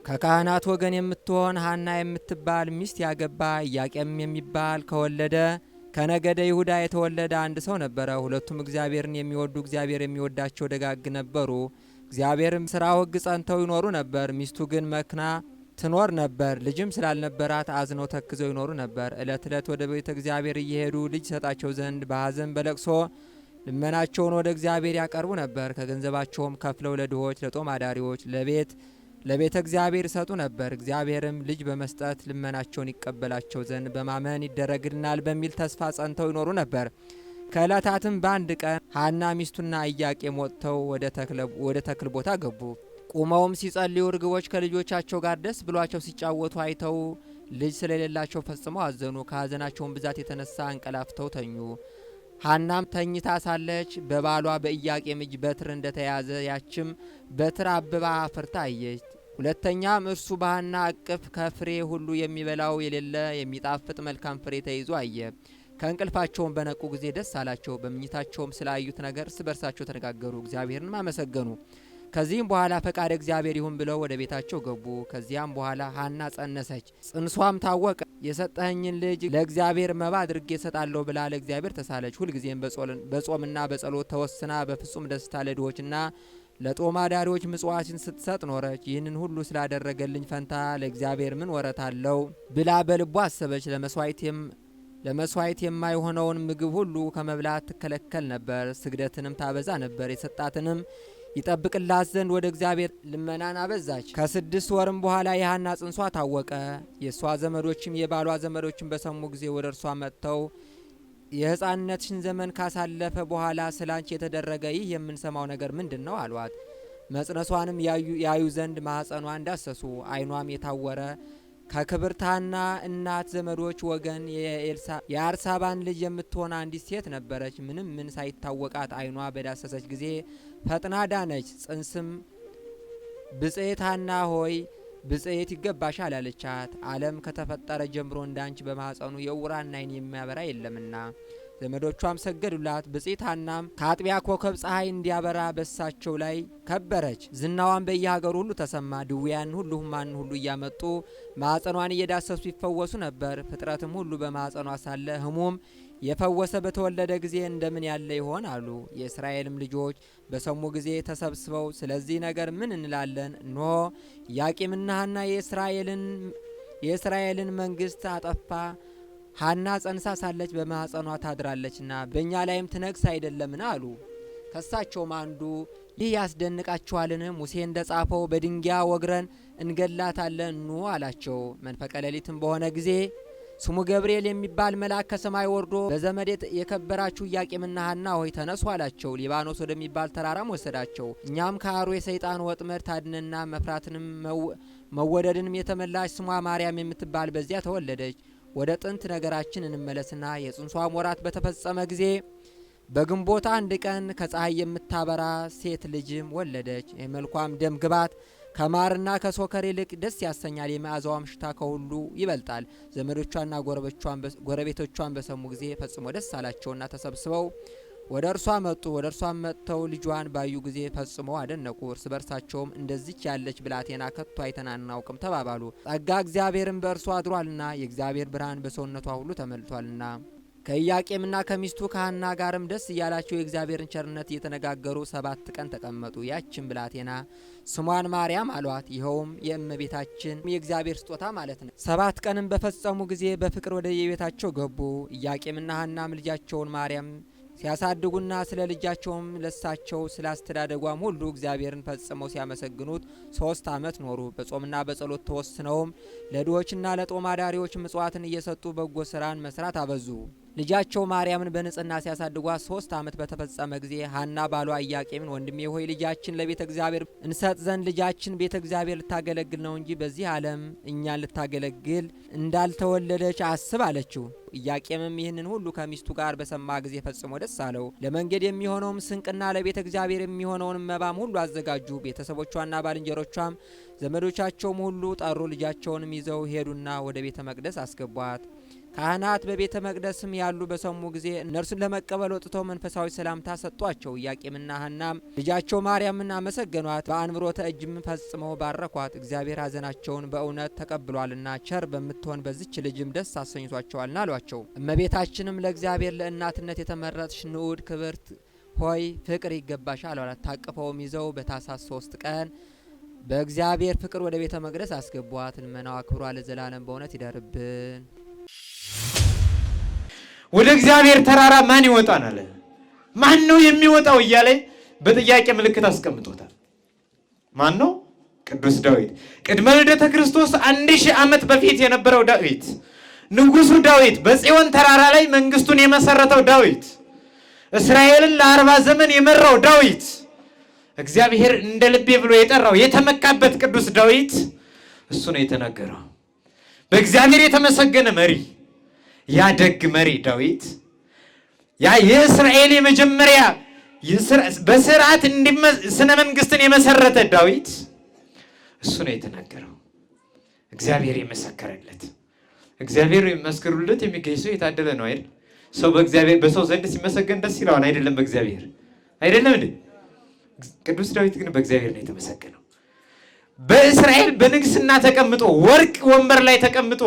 ከካህናት ወገን የምትሆን ሐና የምትባል ሚስት ያገባ ኢያቄም የሚባል ከወለደ ከነገደ ይሁዳ የተወለደ አንድ ሰው ነበረ። ሁለቱም እግዚአብሔርን የሚወዱ እግዚአብሔር የሚወዳቸው ደጋግ ነበሩ። እግዚአብሔርም ሥራው ሕግ ጸንተው ይኖሩ ነበር። ሚስቱ ግን መክና ትኖር ነበር። ልጅም ስላልነበራት አዝነው ተክዘው ይኖሩ ነበር። ዕለት ዕለት ወደ ቤተ እግዚአብሔር እየሄዱ ልጅ ሰጣቸው ዘንድ በሐዘን በለቅሶ ልመናቸውን ወደ እግዚአብሔር ያቀርቡ ነበር። ከገንዘባቸውም ከፍለው ለድሆች፣ ለጦም አዳሪዎች፣ ለቤተ እግዚአብሔር ይሰጡ ነበር። እግዚአብሔርም ልጅ በመስጠት ልመናቸውን ይቀበላቸው ዘንድ በማመን ይደረግልናል በሚል ተስፋ ጸንተው ይኖሩ ነበር። ከዕለታትም በአንድ ቀን ሐና ሚስቱና ኢያቄም ወጥተው ወደ ተክል ቦታ ገቡ። ቁመውም ሲጸልዩ ርግቦች ከልጆቻቸው ጋር ደስ ብሏቸው ሲጫወቱ አይተው ልጅ ስለሌላቸው ፈጽመው አዘኑ። ከሐዘናቸውን ብዛት የተነሳ አንቀላፍተው ተኙ። ሐናም ተኝታ ሳለች በባሏ በኢያቄም እጅ በትር እንደተያዘ ያችም በትር አብባ አፍርታ አየች። ሁለተኛም እርሱ በሐና እቅፍ ከፍሬ ሁሉ የሚበላው የሌለ የሚጣፍጥ መልካም ፍሬ ተይዞ አየ። ከእንቅልፋቸውም በነቁ ጊዜ ደስ አላቸው። በምኝታቸውም ስላዩት ነገር እርስ በርሳቸው ተነጋገሩ፣ እግዚአብሔርንም አመሰገኑ። ከዚህም በኋላ ፈቃድ እግዚአብሔር ይሁን ብለው ወደ ቤታቸው ገቡ። ከዚያም በኋላ ሐና ጸነሰች፣ ጽንሷም ታወቀ። የሰጠኸኝን ልጅ ለእግዚአብሔር መባ አድርጌ እሰጣለሁ ብላ ለእግዚአብሔር ተሳለች። ሁልጊዜም በጾምና በጸሎት ተወስና በፍጹም ደስታ ለድሆችና ለጦም አዳሪዎች ምጽዋትን ስትሰጥ ኖረች። ይህንን ሁሉ ስላደረገልኝ ፈንታ ለእግዚአብሔር ምን ወረት አለው ብላ በልቧ አሰበች። ለመስዋዕት የማይሆነውን ምግብ ሁሉ ከመብላት ትከለከል ነበር። ስግደትንም ታበዛ ነበር። የሰጣትንም ይጠብቅላት ዘንድ ወደ እግዚአብሔር ልመናን አበዛች። ከ6 ወርም በኋላ የሐና ጽንሷ ታወቀ። የእሷ ዘመዶችም የባሏ ዘመዶችም በሰሙ ጊዜ ወደ እርሷ መጥተው የሕፃንነትሽን ዘመን ካሳለፈ በኋላ ስላንቺ የተደረገ ይህ የምንሰማው ነገር ምንድን ነው? አሏት። መጽነሷንም ያዩ ዘንድ ማኅፀኗን ዳሰሱ። ዓይኗም የታወረ ከክብርት ሐና እናት ዘመዶች ወገን የአርሳባን ልጅ የምትሆን አንዲት ሴት ነበረች። ምን ሳይታወቃት ዓይኗ በዳሰሰች ጊዜ ፈጥና ዳነች። ጽንስም ብጽዕት ሐና ሆይ ብጽዕት ይገባሻል አለቻት። ዓለም ከተፈጠረ ጀምሮ እንዳንቺ በማኅፀኑ የዕውራን ዓይን የሚያበራ የለምና። ዘመዶቿም ሰገዱላት። ብጽዕት ሐናም ከአጥቢያ ኮከብ ፀሐይ እንዲያበራ በሳቸው ላይ ከበረች። ዝናዋን በየሀገሩ ሁሉ ተሰማ። ድውያን ሁሉ ሕሙማንን ሁሉ እያመጡ ማኅፀኗን እየዳሰሱ ይፈወሱ ነበር። ፍጥረትም ሁሉ በማኅፀኗ ሳለ ሕሙም የፈወሰ በተወለደ ጊዜ እንደምን ያለ ይሆን አሉ። የእስራኤልም ልጆች በሰሙ ጊዜ ተሰብስበው ስለዚህ ነገር ምን እንላለን? እነሆ ኢያቄምና ሐና የእስራኤልን መንግስት አጠፋ ሐና ጸንሳ ሳለች በማኅፀኗ ታድራለችና በእኛ ላይም ትነግስ አይደለምን አሉ። ከሳቸውም አንዱ ይህ ያስደንቃችኋልን? ሙሴ እንደ ጻፈው በድንጋይ ወግረን እንገላታለን ኑ አላቸው። መንፈቀ ሌሊትም በሆነ ጊዜ ስሙ ገብርኤል የሚባል መልአክ ከሰማይ ወርዶ በዘመድ የከበራችሁ ኢያቄምና ሐና ሆይ ተነሱ አላቸው። ሊባኖስ ወደሚባል ተራራም ወሰዳቸው። እኛም ከአሩ የሰይጣን ወጥመድ ታድነና መፍራትንም መወደድንም የተመላች ስሟ ማርያም የምትባል በዚያ ተወለደች። ወደ ጥንት ነገራችን እንመለስና የጽንሷም ወራት በተፈጸመ ጊዜ በግንቦት 1 ቀን ከፀሐይ የምታበራ ሴት ልጅም ወለደች። የመልኳም ደም ግባት ከማርና ከሶከር ይልቅ ደስ ያሰኛል። የመዓዛዋም ሽታ ከሁሉ ይበልጣል። ዘመዶቿና ጎረቤቶቿን በሰሙ ጊዜ ፈጽሞ ደስ አላቸውና ተሰብስበው ወደ እርሷ መጡ። ወደ እርሷም መጥተው ልጇን ባዩ ጊዜ ፈጽሞ አደነቁ። እርስ በርሳቸውም እንደዚች ያለች ብላቴና ከቶ አይተን አናውቅም ተባባሉ። ጸጋ እግዚአብሔርን በእርሷ አድሯልና የእግዚአብሔር ብርሃን በሰውነቷ ሁሉ ተመልቷልና። ከኢያቄምና ከሚስቱ ከሐና ጋርም ደስ እያላቸው የእግዚአብሔርን ቸርነት እየተነጋገሩ 7 ቀን ተቀመጡ። ያችን ብላቴና ስሟን ማርያም አሏት። ይኸውም የእመቤታችን የእግዚአብሔር ስጦታ ማለት ነው። 7 ቀንም በፈጸሙ ጊዜ በፍቅር ወደ የቤታቸው ገቡ። ኢያቄምና ሐናም ልጃቸውን ማርያም ሲያሳድጉና ስለ ልጃቸውም ለሳቸው ስለ አስተዳደጓም ሁሉ እግዚአብሔርን ፈጽመው ሲያመሰግኑት 3 ዓመት ኖሩ። በጾምና በጸሎት ተወስነውም ለድሆችና ለጦም አዳሪዎች ምጽዋትን እየሰጡ በጎ ስራን መስራት አበዙ። ልጃቸው ማርያምን በንጽህና ሲያሳድጓት 3 ዓመት በተፈጸመ ጊዜ ሐና ባሏ ኢያቄምን ወንድሜ ሆይ ልጃችን ለቤተ እግዚአብሔር እንሰጥ ዘንድ ልጃችን ቤተ እግዚአብሔር ልታገለግል ነው እንጂ በዚህ ዓለም እኛን ልታገለግል እንዳልተወለደች አስብ አለችው። ኢያቄምም ይህንን ሁሉ ከሚስቱ ጋር በሰማ ጊዜ ፈጽሞ ደስ አለው። ለመንገድ የሚሆነውም ስንቅና ለቤተ እግዚአብሔር የሚሆነውን መባም ሁሉ አዘጋጁ። ቤተሰቦቿና ባልንጀሮቿም ዘመዶቻቸውም ሁሉ ጠሩ። ልጃቸውንም ይዘው ሄዱና ወደ ቤተ መቅደስ አስገቧት። ካህናት በቤተ መቅደስም ያሉ በሰሙ ጊዜ እነርሱን ለመቀበል ወጥተው መንፈሳዊ ሰላምታ ሰጧቸው። ኢያቄምና ሐናም ልጃቸው ማርያምን አመሰገኗት። በአንብሮተ እጅም ፈጽመው ባረኳት። እግዚአብሔር ሐዘናቸውን በእውነት ተቀብሏልና ቸር በምትሆን በዚች ልጅም ደስ አሰኝቷቸዋልና አሏቸው። እመቤታችንም ለእግዚአብሔር ለእናትነት የተመረጥሽ ንዑድ ክብርት ሆይ ፍቅር ይገባሻል አሏት። ታቅፈውም ይዘው በታኅሳስ 3 ቀን በእግዚአብሔር ፍቅር ወደ ቤተ መቅደስ አስገቧት። ልመናዋ ክብሯ ለዘላለም በእውነት ይደርብን። ወደ እግዚአብሔር ተራራ ማን ይወጣናል? ማን ነው የሚወጣው? እያለ በጥያቄ ምልክት አስቀምጦታል። ማን ነው? ቅዱስ ዳዊት። ቅድመ ልደተ ክርስቶስ 1000 ዓመት በፊት የነበረው ዳዊት፣ ንጉሱ ዳዊት፣ በጽዮን ተራራ ላይ መንግስቱን የመሰረተው ዳዊት፣ እስራኤልን ለ40 ዘመን የመራው ዳዊት፣ እግዚአብሔር እንደ ልቤ ብሎ የጠራው የተመካበት ቅዱስ ዳዊት እሱ ነው የተናገረው። በእግዚአብሔር የተመሰገነ መሪ፣ ያ ደግ መሪ ዳዊት፣ ያ የእስራኤል የመጀመሪያ በስርዓት ስነ መንግስትን የመሰረተ ዳዊት እሱ ነው የተናገረው። እግዚአብሔር የመሰከረለት። እግዚአብሔር የሚመስክሩለት የሚገኝ ሰው የታደለ ነው አይደል? ሰው በእግዚአብሔር በሰው ዘንድ ሲመሰገን ደስ ይለዋል አይደለም? በእግዚአብሔር አይደለም እንዴ? ቅዱስ ዳዊት ግን በእግዚአብሔር ነው የተመሰገነው። በእስራኤል በንግስና ተቀምጦ ወርቅ ወንበር ላይ ተቀምጦ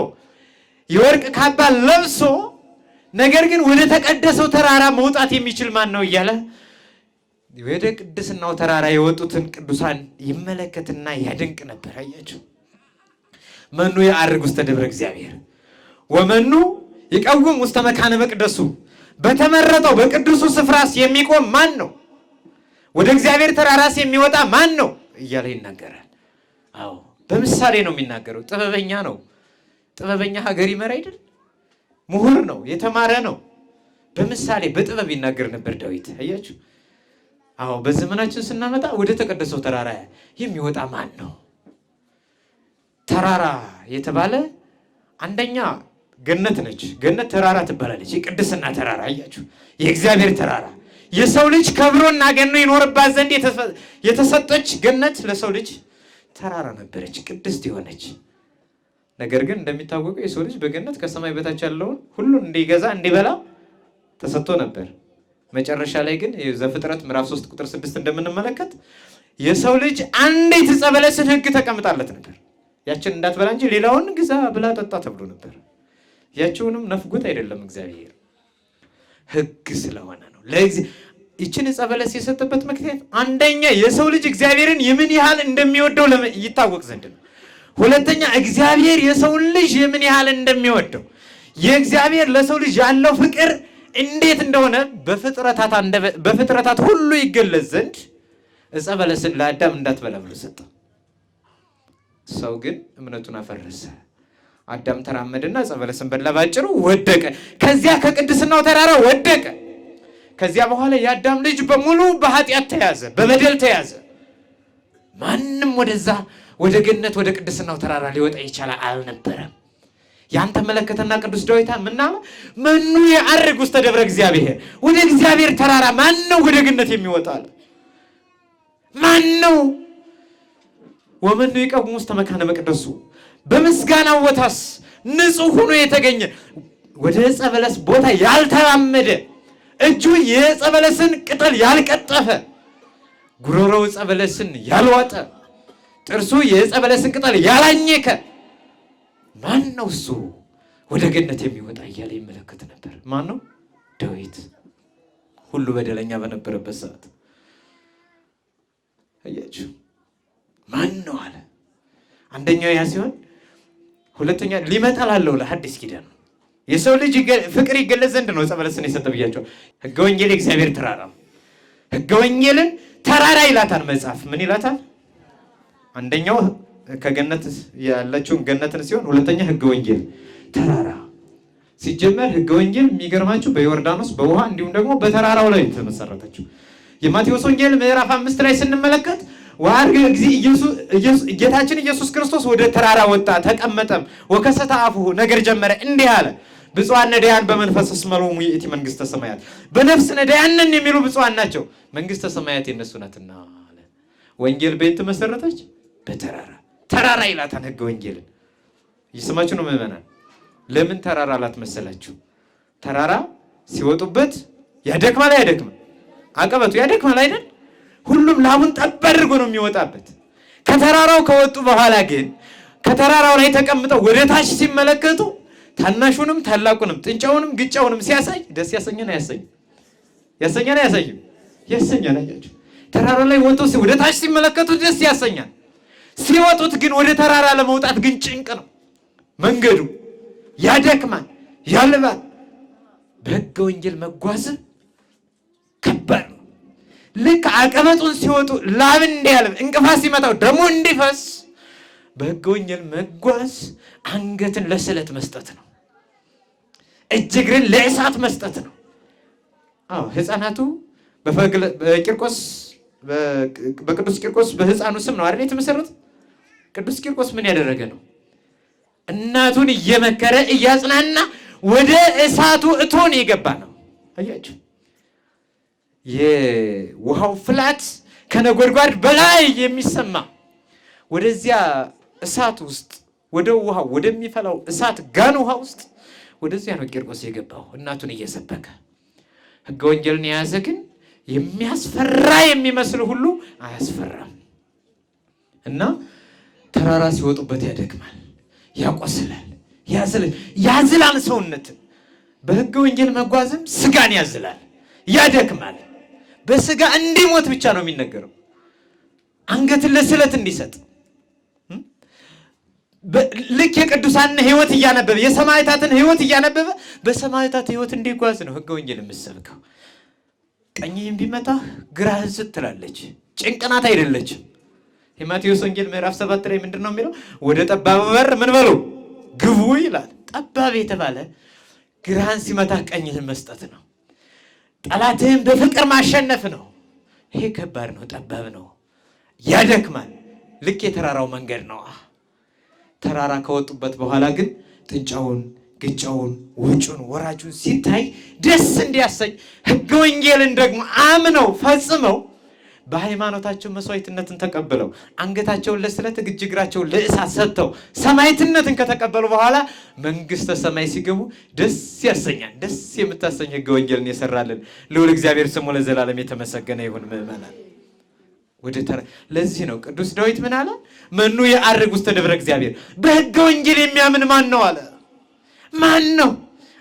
የወርቅ ካባ ለብሶ ነገር ግን ወደ ተቀደሰው ተራራ መውጣት የሚችል ማን ነው እያለ ወደ ቅድስናው ተራራ የወጡትን ቅዱሳን ይመለከትና ያደንቅ ነበር። አያችሁ። መኑ ያዕርግ ውስተ ደብረ እግዚአብሔር ወመኑ ይቀውም ውስተ መካነ መቅደሱ። በተመረጠው በቅዱሱ ስፍራስ የሚቆም ማን ነው? ወደ እግዚአብሔር ተራራስ የሚወጣ ማን ነው እያለ ይናገራል። አዎ በምሳሌ ነው የሚናገረው። ጥበበኛ ነው። ጥበበኛ ሀገር ይመራ አይደል? ምሁር ነው፣ የተማረ ነው። በምሳሌ በጥበብ ይናገር ነበር ዳዊት። አያችሁ። አዎ በዘመናችን ስናመጣ ወደ ተቀደሰው ተራራ የሚወጣ ማን ነው? ተራራ የተባለ አንደኛ ገነት ነች። ገነት ተራራ ትባላለች። የቅድስና ተራራ። አያችሁ፣ የእግዚአብሔር ተራራ የሰው ልጅ ከብሮና ገኖ ይኖርባት ዘንድ የተሰጠች ገነት ለሰው ልጅ ተራራ ነበረች፣ ቅድስት የሆነች። ነገር ግን እንደሚታወቀው የሰው ልጅ በገነት ከሰማይ በታች ያለውን ሁሉን እንዲገዛ እንዲበላ ተሰጥቶ ነበር። መጨረሻ ላይ ግን ዘፍጥረት ምዕራፍ 3 ቁጥር 6 እንደምንመለከት የሰው ልጅ አንዲት ዕፀ በለስን ሕግ ተቀምጣለት ነበር። ያችን እንዳትበላ እንጂ ሌላውን ግዛ ብላ ጠጣ ተብሎ ነበር። ያችውንም ነፍጎት አይደለም፣ እግዚአብሔር ሕግ ስለሆነ ነው። ይችን ዕፀ በለስ የሰጠበት ምክንያት አንደኛ የሰው ልጅ እግዚአብሔርን የምን ያህል እንደሚወደው ይታወቅ ዘንድ ነው። ሁለተኛ እግዚአብሔር የሰውን ልጅ የምን ያህል እንደሚወደው የእግዚአብሔር ለሰው ልጅ ያለው ፍቅር እንዴት እንደሆነ በፍጥረታት ሁሉ ይገለጽ ዘንድ ዕፀ በለስን ለአዳም እንዳትበላ ብሎ ሰጠ። ሰው ግን እምነቱን አፈረሰ። አዳም ተራመደና ዕፀ በለስን በላ፣ ባጭሩ ወደቀ። ከዚያ ከቅድስናው ተራራ ወደቀ። ከዚያ በኋላ የአዳም ልጅ በሙሉ በኃጢአት ተያዘ፣ በበደል ተያዘ። ማንም ወደዛ ወደ ገነት ወደ ቅድስናው ተራራ ሊወጣ ይቻላል አልነበረም። ያን ተመለከተና ቅዱስ ዳዊት ምናለ መኑ የዐርግ ውስተ ደብረ እግዚአብሔር፣ ወደ እግዚአብሔር ተራራ ማን ነው ወደ ገነት የሚወጣል? ማን ነው? ወመኑ ይቀውም ውስተ መካነ መቅደሱ፣ በምስጋናው ቦታስ ንጹሕ ሆኖ የተገኘ ወደ ዕፀ በለስ ቦታ ያልተራመደ፣ እጁ የዕፀ በለስን ቅጠል ያልቀጠፈ፣ ጉሮሮው ዕፀ በለስን ያልዋጠ፣ ጥርሱ የዕፀ በለስን ቅጠል ያላኘከ ማን ነው እሱ ወደ ገነት የሚወጣ እያለ ይመለከት ነበር። ማን ነው? ዳዊት። ሁሉ በደለኛ በነበረበት ሰዓት አያችሁ፣ ማን ነው አለ። አንደኛው ያ ሲሆን፣ ሁለተኛ ሊመጣ ላለው ለሐዲስ ኪዳን የሰው ልጅ ፍቅር ይገለጽ ዘንድ ነው ዕፀ በለስን የሰጠ ብያቸው። ሕገ ወንጌል የእግዚአብሔር ተራራ፣ ሕገ ወንጌልን ተራራ ይላታል መጽሐፍ። ምን ይላታል? አንደኛው ከገነት ያለችውን ገነትን ሲሆን፣ ሁለተኛ ሕገ ወንጌል ተራራ። ሲጀመር ሕገ ወንጌል የሚገርማችሁ በዮርዳኖስ በውሃ እንዲሁም ደግሞ በተራራው ላይ ተመሰረተችው። የማቴዎስ ወንጌል ምዕራፍ 5 ላይ ስንመለከት ወዐርገ ጌታችን ኢየሱስ ክርስቶስ ወደ ተራራ ወጣ፣ ተቀመጠም፣ ወከሰተ አፉሁ ነገር ጀመረ፣ እንዲህ አለ ብፁዓን ነዳያን በመንፈስ እስመ ሎሙ ይእቲ መንግሥተ ሰማያት። በነፍስ ነዳያን ነን የሚሉ ብፁዓን ናቸው፣ መንግሥተ ሰማያት የነሱ ናትና አለ። ወንጌል በየት ተመሰረተች? በተራራ። ተራራ ይላታል ሕገ ወንጌልን። ይስማችሁ ነው ምዕመናን። ለምን ተራራ አላት መሰላችሁ? ተራራ ሲወጡበት ያደክማል አይደክምም? አቀበቱ ያደክማል አይደል? ሁሉም ላቡን ጠብ አድርጎ ነው የሚወጣበት። ከተራራው ከወጡ በኋላ ግን ከተራራው ላይ ተቀምጠው ወደ ታች ሲመለከቱ ታናሹንም ታላቁንም ጥንጫውንም ግጫውንም ሲያሳይ ደስ ያሰኘን አያሰኝም? ያሰኛል አያሰኝም? ያሰኛል። አያችሁ፣ ተራራ ላይ ወጥተው ወደ ታች ሲመለከቱ ደስ ያሰኛል። ሲወጡት ግን ወደ ተራራ ለመውጣት ግን ጭንቅ ነው መንገዱ፣ ያደክማል፣ ያልባል። በሕገ ወንጌል መጓዝ ከባድ ነው። ልክ አቀበጡን ሲወጡ ላብ እንዲያልብ እንቅፋት ሲመታው ደግሞ እንዲፈስ በሕገ ወንጌል መጓዝ አንገትን ለስለት መስጠት ነው። እጅ እግርን ለእሳት መስጠት ነው። አዎ ሕፃናቱ በቅዱስ ቂርቆስ በሕፃኑ ስም ነው አይደል የተመሰረተ። ቅዱስ ቂርቆስ ምን ያደረገ ነው? እናቱን እየመከረ እያጽናና ወደ እሳቱ እቶን የገባ ነው። አያችሁ፣ የውሃው ፍላት ከነጎድጓድ በላይ የሚሰማ ወደዚያ እሳት ውስጥ ወደ ውሃው ወደሚፈላው እሳት ጋን ውሃ ውስጥ ወደዚያ ነው ቂርቆስ የገባው እናቱን እየሰበከ። ሕገ ወንጌልን የያዘ ግን የሚያስፈራ የሚመስል ሁሉ አያስፈራም። እና ተራራ ሲወጡበት ያደክማል፣ ያቆስላል፣ ያዝላል ሰውነትን። በሕገ ወንጌል መጓዝም ስጋን ያዝላል፣ ያደክማል። በስጋ እንዲሞት ብቻ ነው የሚነገረው፣ አንገትን ለስለት እንዲሰጥ። ልክ የቅዱሳንን ሕይወት እያነበበ የሰማዕታትን ሕይወት እያነበበ በሰማዕታት ሕይወት እንዲጓዝ ነው ሕገ ወንጌል የምትሰብከው። ቀኝህን ቢመታህ ግራህን ስጥ ትላለች። ጭንቅናት አይደለችም። የማቴዎስ ወንጌል ምዕራፍ 7 ላይ ምንድን ነው የሚለው? ወደ ጠባብ በር ምን በሉ ግቡ ይላል። ጠባብ የተባለ ግራህን ሲመታህ ቀኝህን መስጠት ነው። ጠላትህን በፍቅር ማሸነፍ ነው። ይሄ ከባድ ነው፣ ጠባብ ነው፣ ያደክማል። ልክ የተራራው መንገድ ነው። ተራራ ከወጡበት በኋላ ግን ጥንጫውን፣ ግጫውን፣ ውጩን፣ ወራጁን ሲታይ ደስ እንዲያሰኝ ሕገ ወንጌልን ደግሞ አምነው ፈጽመው በሃይማኖታቸው መስዋዕትነትን ተቀብለው አንገታቸውን ለስለት እጅ እግራቸውን ለእሳት ሰጥተው ሰማዕትነትን ከተቀበሉ በኋላ መንግሥተ ሰማይ ሲገቡ ደስ ያሰኛል። ደስ የምታሰኝ ሕገ ወንጌልን የሰራልን ልዑል እግዚአብሔር ስሙ ለዘላለም የተመሰገነ ይሁን። ምዕመናን ለዚህ ነው ቅዱስ ዳዊት ምን አለ? መኑ የዐርግ ውስተ ደብረ እግዚአብሔር፣ በሕገ ወንጌል የሚያምን ማን ነው አለ። ማን ነው?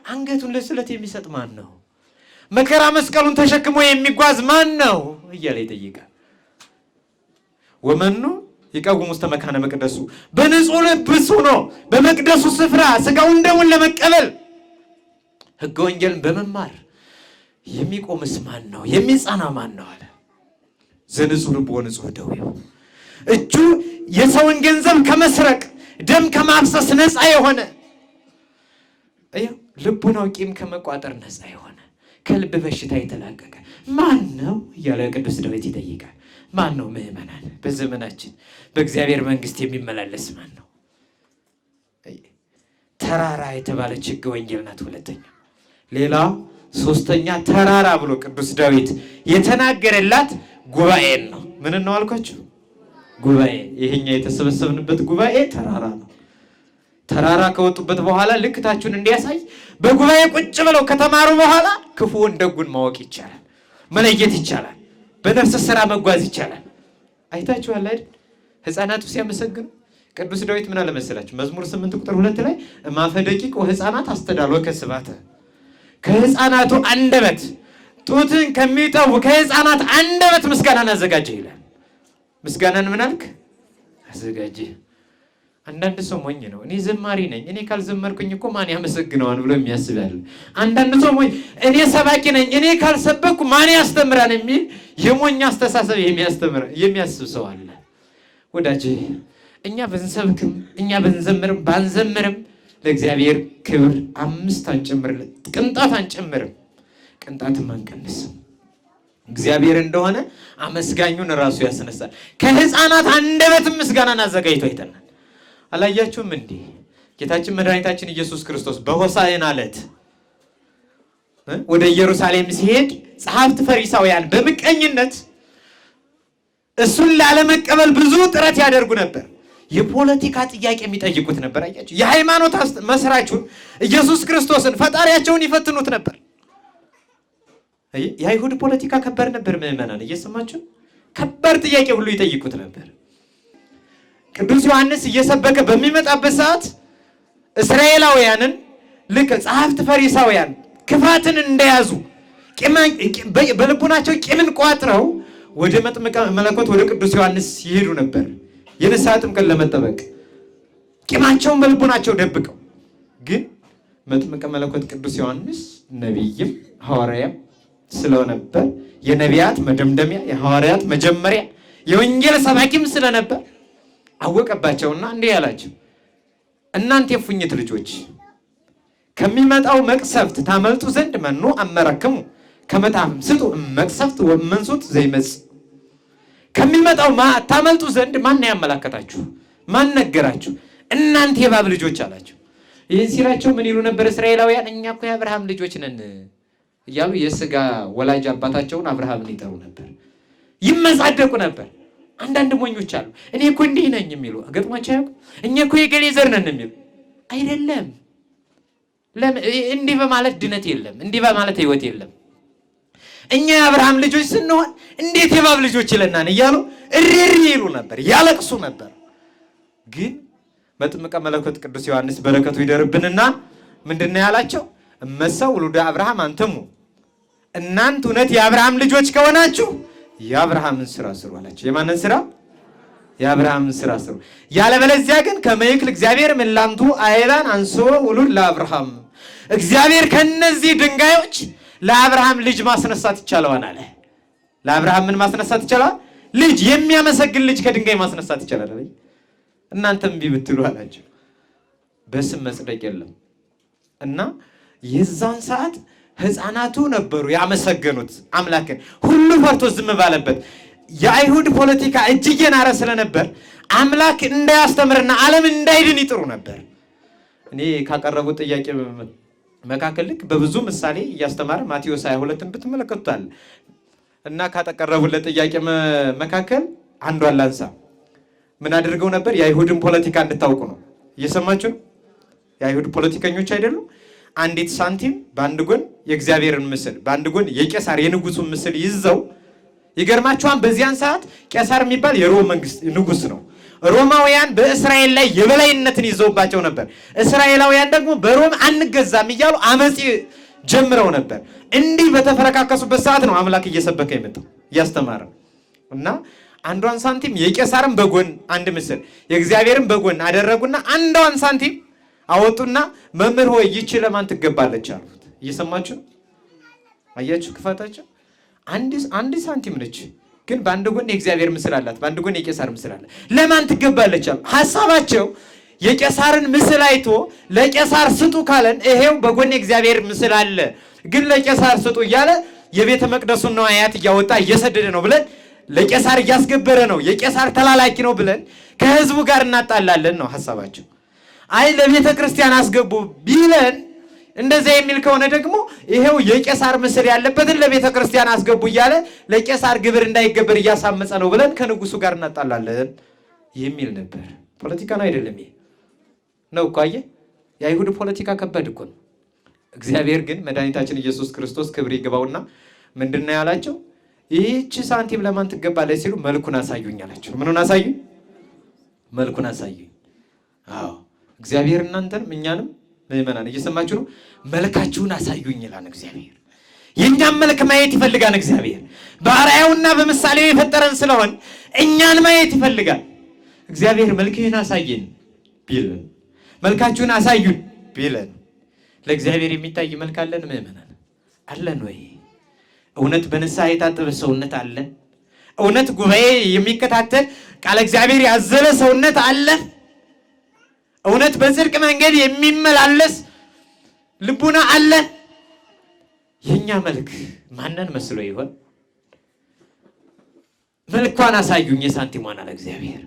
አንገቱን ለስለት የሚሰጥ ማን ነው? መከራ መስቀሉን ተሸክሞ የሚጓዝ ማን ነው እያለ ይጠይቃል። ወመኑ ይቀውም ውስተ መካነ መቅደሱ፣ በንጹሕ ልብስ ሆኖ በመቅደሱ ስፍራ ስጋውን ደሙን ለመቀበል ሕገ ወንጌልን በመማር የሚቆምስ ማን ነው? የሚጸና ማን ነው አለ። ዘንጹሕ ልብዎ ንጹሕ ደዌሁ። እጁ የሰውን ገንዘብ ከመስረቅ ደም ከማፍሰስ ነፃ የሆነ ልቡናው ቂም ከመቋጠር ነፃ የሆነ ከልብ በሽታ የተላቀቀ ማን ነው እያለ ቅዱስ ዳዊት ይጠይቃል። ማን ነው ምእመናን? በዘመናችን በእግዚአብሔር መንግስት የሚመላለስ ማን ነው? ተራራ የተባለች ሕገ ወንጌል ናት። ሁለተኛ ሌላ ሶስተኛ ተራራ ብሎ ቅዱስ ዳዊት የተናገረላት ጉባኤን ነው። ምን ነው አልኳችሁ? ጉባኤ። ይሄኛ የተሰበሰብንበት ጉባኤ ተራራ ነው። ተራራ ከወጡበት በኋላ ልክታችሁን እንዲያሳይ በጉባኤ ቁጭ ብለው ከተማሩ በኋላ ክፉውን ደጉን ማወቅ ይቻላል፣ መለየት ይቻላል፣ በነፍስ ስራ መጓዝ ይቻላል። አይታችኋል አይደል? ሕፃናቱ ሲያመሰግኑ ቅዱስ ዳዊት ምን አለ መሰላችሁ? መዝሙር 8 ቁጥር 2 ላይ እማፈ ደቂቅ ወሕፃናት አስተዳልወከ ስብሐተ፣ ከሕፃናቱ አንደበት ጡትን ከሚጠቡ ከሕፃናት አንደበት ምስጋናን አዘጋጀ ይላል። ምስጋናን ምን አልክ? አዘጋጀ። አንዳንድ ሰው ሞኝ ነው። እኔ ዘማሪ ነኝ፣ እኔ ካልዘመርኩኝ እኮ ማን ያመሰግነዋል ብሎ የሚያስብ ያለ። አንዳንድ ሰው ሞኝ፣ እኔ ሰባኪ ነኝ፣ እኔ ካልሰበኩ ማን ያስተምራል የሚል የሞኝ አስተሳሰብ የሚያስብ ሰው አለ። ወዳጄ እኛ ብንሰብክም እኛ ብንዘምርም ባንዘምርም ለእግዚአብሔር ክብር 5 አንጨምርለት፣ ቅንጣት አንጨምርም፣ ቅንጣትም አንቀንስም። እግዚአብሔር እንደሆነ አመስጋኙን ራሱ ያስነሳል። ከሕፃናት አንደበትም ምስጋናን አዘጋጅቶ አይተናል። አላያችሁም እንዴ? ጌታችን መድኃኒታችን ኢየሱስ ክርስቶስ በሆሳዕና ዕለት ወደ ኢየሩሳሌም ሲሄድ ጸሐፍት ፈሪሳውያን በምቀኝነት እሱን ላለመቀበል ብዙ ጥረት ያደርጉ ነበር። የፖለቲካ ጥያቄ የሚጠይቁት ነበር። አያችሁ፣ የሃይማኖት መስራቹን ኢየሱስ ክርስቶስን ፈጣሪያቸውን ይፈትኑት ነበር። የአይሁድ ፖለቲካ ከባድ ነበር። ምዕመናን እየሰማችሁ፣ ከባድ ጥያቄ ሁሉ ይጠይቁት ነበር። ቅዱስ ዮሐንስ እየሰበከ በሚመጣበት ሰዓት እስራኤላውያንን ልክ ጸሐፍት ፈሪሳውያን ክፋትን እንደያዙ በልቡናቸው ቂምን ቋጥረው ወደ መጥምቀ መለኮት ወደ ቅዱስ ዮሐንስ ይሄዱ ነበር፣ የንስሐ ጥምቀት ለመጠበቅ ቂማቸውን በልቡናቸው ደብቀው። ግን መጥምቀ መለኮት ቅዱስ ዮሐንስ ነቢይም ሐዋርያም ስለነበር የነቢያት መደምደሚያ የሐዋርያት መጀመሪያ የወንጌል ሰባኪም ስለነበር አወቀባቸውና እንዲህ ያላቸው፣ እናንተ የፉኝት ልጆች ከሚመጣው መቅሰፍት ታመልጡ ዘንድ መኑ አመረክሙ ከመታም ስጡ መቅሰፍት ወመንሱት ዘይመጽ። ከሚመጣው ታመልጡ ዘንድ ማን ያመላከታችሁ? ማን ነገራችሁ? እናንተ የእባብ ልጆች አላቸው። ይህን ሲላቸው ምን ይሉ ነበር እስራኤላውያን? እኛ እኮ የአብርሃም ልጆች ነን እያሉ የሥጋ ወላጅ አባታቸውን አብርሃምን ይጠሩ ነበር፣ ይመጻደቁ ነበር። አንዳንድ ሞኞች አሉ፣ እኔ እኮ እንዲህ ነኝ የሚሉ ገጥሟቸው ያውቁ። እኛ እኮ የገሌ ዘር ነን የሚሉ አይደለም። እንዲህ በማለት ድነት የለም፣ እንዲህ በማለት ሕይወት የለም። እኛ የአብርሃም ልጆች ስንሆን እንዴት የእባብ ልጆች ይለናን እያሉ እሪሪ ይሉ ነበር፣ ያለቅሱ ነበር። ግን መጥምቀ መለኮት ቅዱስ ዮሐንስ በረከቱ ይደርብንና ምንድነው ያላቸው? እመሰ ውሉደ አብርሃም አንትሙ፣ እናንተ እውነት የአብርሃም ልጆች ከሆናችሁ የአብርሃምን ስራ ስሩ አላቸው። የማንን ስራ? የአብርሃምን ስራ ስሩ። ያለበለዚያ ግን ከመይክል እግዚአብሔር ምላምቱ አይላን አንሶ ውሉድ ለአብርሃም፣ እግዚአብሔር ከነዚህ ድንጋዮች ለአብርሃም ልጅ ማስነሳት ይቻለዋል አለ። ለአብርሃም ምን ማስነሳት ይቻላል? ልጅ፣ የሚያመሰግን ልጅ ከድንጋይ ማስነሳት ይቻላል አለ። እናንተም እምቢ ብትሉ አላቸው በስም መጽደቅ የለም። እና የዛን ሰዓት ሕፃናቱ ነበሩ ያመሰገኑት አምላክን፣ ሁሉ ፈርቶ ዝም ባለበት። የአይሁድ ፖለቲካ እጅግ የናረ ስለነበር አምላክ እንዳያስተምርና ዓለም እንዳይድን ይጥሩ ነበር። እኔ ካቀረቡት ጥያቄ መካከል ልክ በብዙ ምሳሌ እያስተማረ ማቴዎስ 22ን ብትመለከቱታል። እና ካቀረቡለት ጥያቄ መካከል አንዷን ላንሳ። ምን አድርገው ነበር? የአይሁድን ፖለቲካ እንድታውቁ ነው። እየሰማችሁ ነው? የአይሁድ ፖለቲከኞች አይደሉም? አንዲት ሳንቲም በአንድ ጎን የእግዚአብሔርን ምስል በአንድ ጎን የቄሳር የንጉሱን ምስል ይዘው፣ ይገርማችኋል፣ በዚያን ሰዓት ቄሳር የሚባል የሮም መንግስት ንጉስ ነው። ሮማውያን በእስራኤል ላይ የበላይነትን ይዘውባቸው ነበር። እስራኤላውያን ደግሞ በሮም አንገዛም እያሉ አመፅ ጀምረው ነበር። እንዲህ በተፈረካከሱበት ሰዓት ነው አምላክ እየሰበከ የመጣው እያስተማረ። እና አንዷን ሳንቲም የቄሳርን በጎን አንድ ምስል የእግዚአብሔርን በጎን አደረጉና አንዷን ሳንቲም አወጡና መምህር ሆይ ይቺ ለማን ትገባለች አሉት። እየሰማችሁ አያችሁ? ክፋታቸው አንድ ሳንቲም ነች። ግን በአንድ ጎን የእግዚአብሔር ምስል አላት፣ በአንድ ጎን የቄሳር ምስል አለ። ለማን ትገባለች አሉ። ሐሳባቸው የቄሳርን ምስል አይቶ ለቄሳር ስጡ ካለን ይሄው በጎን የእግዚአብሔር ምስል አለ፣ ግን ለቄሳር ስጡ እያለ የቤተ መቅደሱን ነዋያት እያወጣ እየሰደደ ነው ብለን ለቄሳር እያስገበረ ነው፣ የቄሳር ተላላኪ ነው ብለን ከህዝቡ ጋር እናጣላለን ነው ሐሳባቸው። አይ ለቤተ ክርስቲያን አስገቡ ቢለን እንደዚያ የሚል ከሆነ ደግሞ ይሄው የቄሳር ምስል ያለበትን ለቤተ ክርስቲያን አስገቡ እያለ ለቄሳር ግብር እንዳይገበር እያሳመፀ ነው ብለን ከንጉሱ ጋር እናጣላለን የሚል ነበር። ፖለቲካ ነው አይደለም? ይሄ ነው እኮ አየህ፣ የአይሁድ ፖለቲካ ከባድ እኮ ነው። እግዚአብሔር ግን መድኃኒታችን ኢየሱስ ክርስቶስ ክብር ይግባውና ምንድን ነው ያላቸው? ይህች ሳንቲም ለማን ትገባለች ሲሉ መልኩን አሳዩኝ አላቸው። ምኑን አሳዩኝ? መልኩን አሳዩኝ። አዎ እግዚአብሔር እናንተንም እኛንም ምእመናን እየሰማችሁ ነው። መልካችሁን አሳዩኝ ይላል እግዚአብሔር። የእኛም መልክ ማየት ይፈልጋል እግዚአብሔር። በአርአያውና በምሳሌው የፈጠረን ስለሆን እኛን ማየት ይፈልጋል እግዚአብሔር። መልክህን አሳየን ቢለን፣ መልካችሁን አሳዩን ቢለን፣ ለእግዚአብሔር የሚታይ መልክ አለን? ምእመናን አለን ወይ? እውነት በንስሐ የታጠበ ሰውነት አለን? እውነት ጉባኤ የሚከታተል ቃለ እግዚአብሔር ያዘለ ሰውነት አለን? እውነት በጽድቅ መንገድ የሚመላለስ ልቡና አለን? የኛ መልክ ማንን መስሎ ይሆን? መልኳን አሳዩኝ የሳንቲሟን አለ እግዚአብሔር።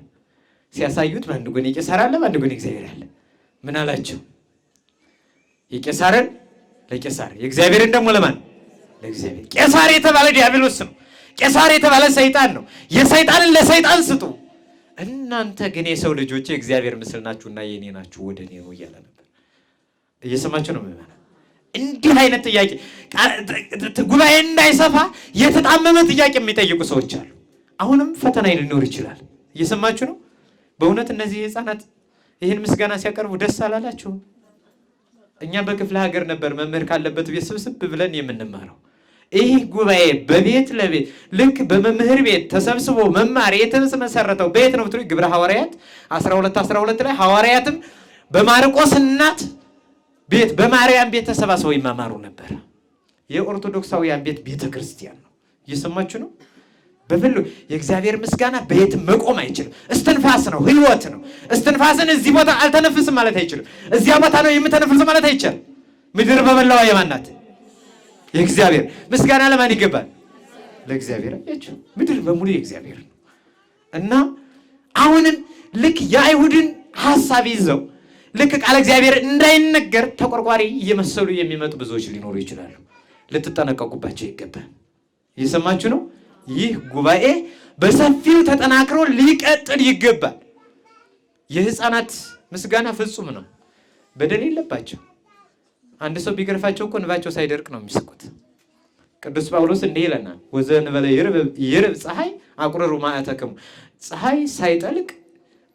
ሲያሳዩት በአንድ ጎን የቄሳር አለ፣ በአንድ ጎን እግዚአብሔር አለ። ምን አላቸው? የቄሳርን ለቄሳር የእግዚአብሔርን ደግሞ ለማን? ለእግዚአብሔር። ቄሳር የተባለ ዲያብሎስ ነው። ቄሳር የተባለ ሰይጣን ነው። የሰይጣንን ለሰይጣን ስጡ፣ እናንተ ግን የሰው ልጆች የእግዚአብሔር ምስል ናችሁና የኔ ናችሁ፣ ወደ እኔ ነው እያለ ነበር። እየሰማችሁ ነው ምእመናን? እንዲህ አይነት ጥያቄ ጉባኤ እንዳይሰፋ የተጣመመ ጥያቄ የሚጠይቁ ሰዎች አሉ። አሁንም ፈተና ሊኖር ይችላል። እየሰማችሁ ነው? በእውነት እነዚህ ህፃናት ይህን ምስጋና ሲያቀርቡ ደስ አላላችሁም? እኛ በክፍለ ሀገር ነበር መምህር ካለበት ቤት ስብስብ ብለን የምንማረው። ይህ ጉባኤ በቤት ለቤት ልክ በመምህር ቤት ተሰብስቦ መማር የተመሰረተው በየት ነው ብትሉ ግብረ ሐዋርያት 12 ላይ ሐዋርያትም በማርቆስ እናት ቤት በማርያም ቤት ተሰባስበው ይማማሩ ነበር። የኦርቶዶክሳውያን ቤት ቤተ ክርስቲያን ነው። እየሰማችሁ ነው? በሁሉ የእግዚአብሔር ምስጋና በየትም መቆም አይችልም። እስትንፋስ ነው፣ ህይወት ነው። እስትንፋስን እዚህ ቦታ አልተነፍስም ማለት አይችልም። እዚያ ቦታ ነው የምተነፍስ ማለት አይቻልም። ምድር በመላዋ የማን ናት? የእግዚአብሔር። ምስጋና ለማን ይገባል? ለእግዚአብሔር። አያችሁ፣ ምድር በሙሉ የእግዚአብሔር ነው። እና አሁንም ልክ የአይሁድን ሐሳብ ይዘው ልክ ቃል እግዚአብሔር እንዳይነገር ተቆርቋሪ እየመሰሉ የሚመጡ ብዙዎች ሊኖሩ ይችላሉ። ልትጠነቀቁባቸው ይገባል። እየሰማችሁ ነው? ይህ ጉባኤ በሰፊው ተጠናክሮ ሊቀጥል ይገባል። የህፃናት ምስጋና ፍጹም ነው፣ በደል የለባቸው። አንድ ሰው ቢገርፋቸው እኮ እንባቸው ሳይደርቅ ነው የሚስቁት። ቅዱስ ጳውሎስ እንዲህ ይለናል፣ ወዘእንበለ ይርብ ፀሐይ አቁርሩ ማዕተክሙ። ፀሐይ ሳይጠልቅ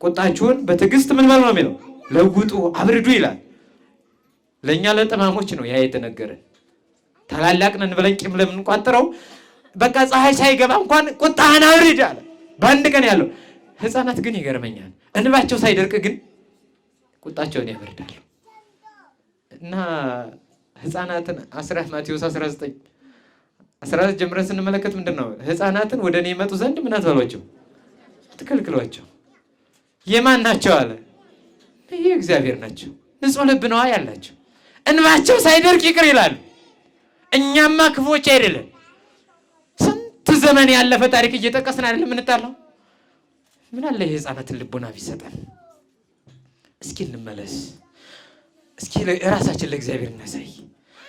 ቁጣችሁን በትዕግስት ምን በሉ ነው የሚለው? ለውጡ፣ አብርዱ ይላል። ለእኛ ለጠማሞች ነው ያ የተነገረ። ታላላቅ ነን ብለን ቂም ለምንቋጥረው በቃ ፀሐይ ሳይገባ እንኳን ቁጣህን አብርድ አለ። በአንድ ቀን ያለው። ህፃናት ግን ይገርመኛል፣ እንባቸው ሳይደርቅ ግን ቁጣቸውን ያበርዳሉ። እና ህፃናትን ማቴዎስ 19 ጀምረን ስንመለከት ምንድን ነው? ህፃናትን ወደ እኔ ይመጡ ዘንድ ምን አትበሏቸው? አትከልክሏቸው። የማን ናቸው አለ? ይህ እግዚአብሔር ናቸው። ንጹሕ ልብ ነዋ ያላቸው። እንባቸው ሳይደርቅ ይቅር ይላሉ። እኛማ ክፎች አይደለም። ስንት ዘመን ያለፈ ታሪክ እየጠቀስን አይደለም የምንጣላው? ምን አለ የህፃናትን ልቦና ቢሰጠን። እስኪ እንመለስ። እስኪ ራሳችን ለእግዚአብሔር እናሳይ።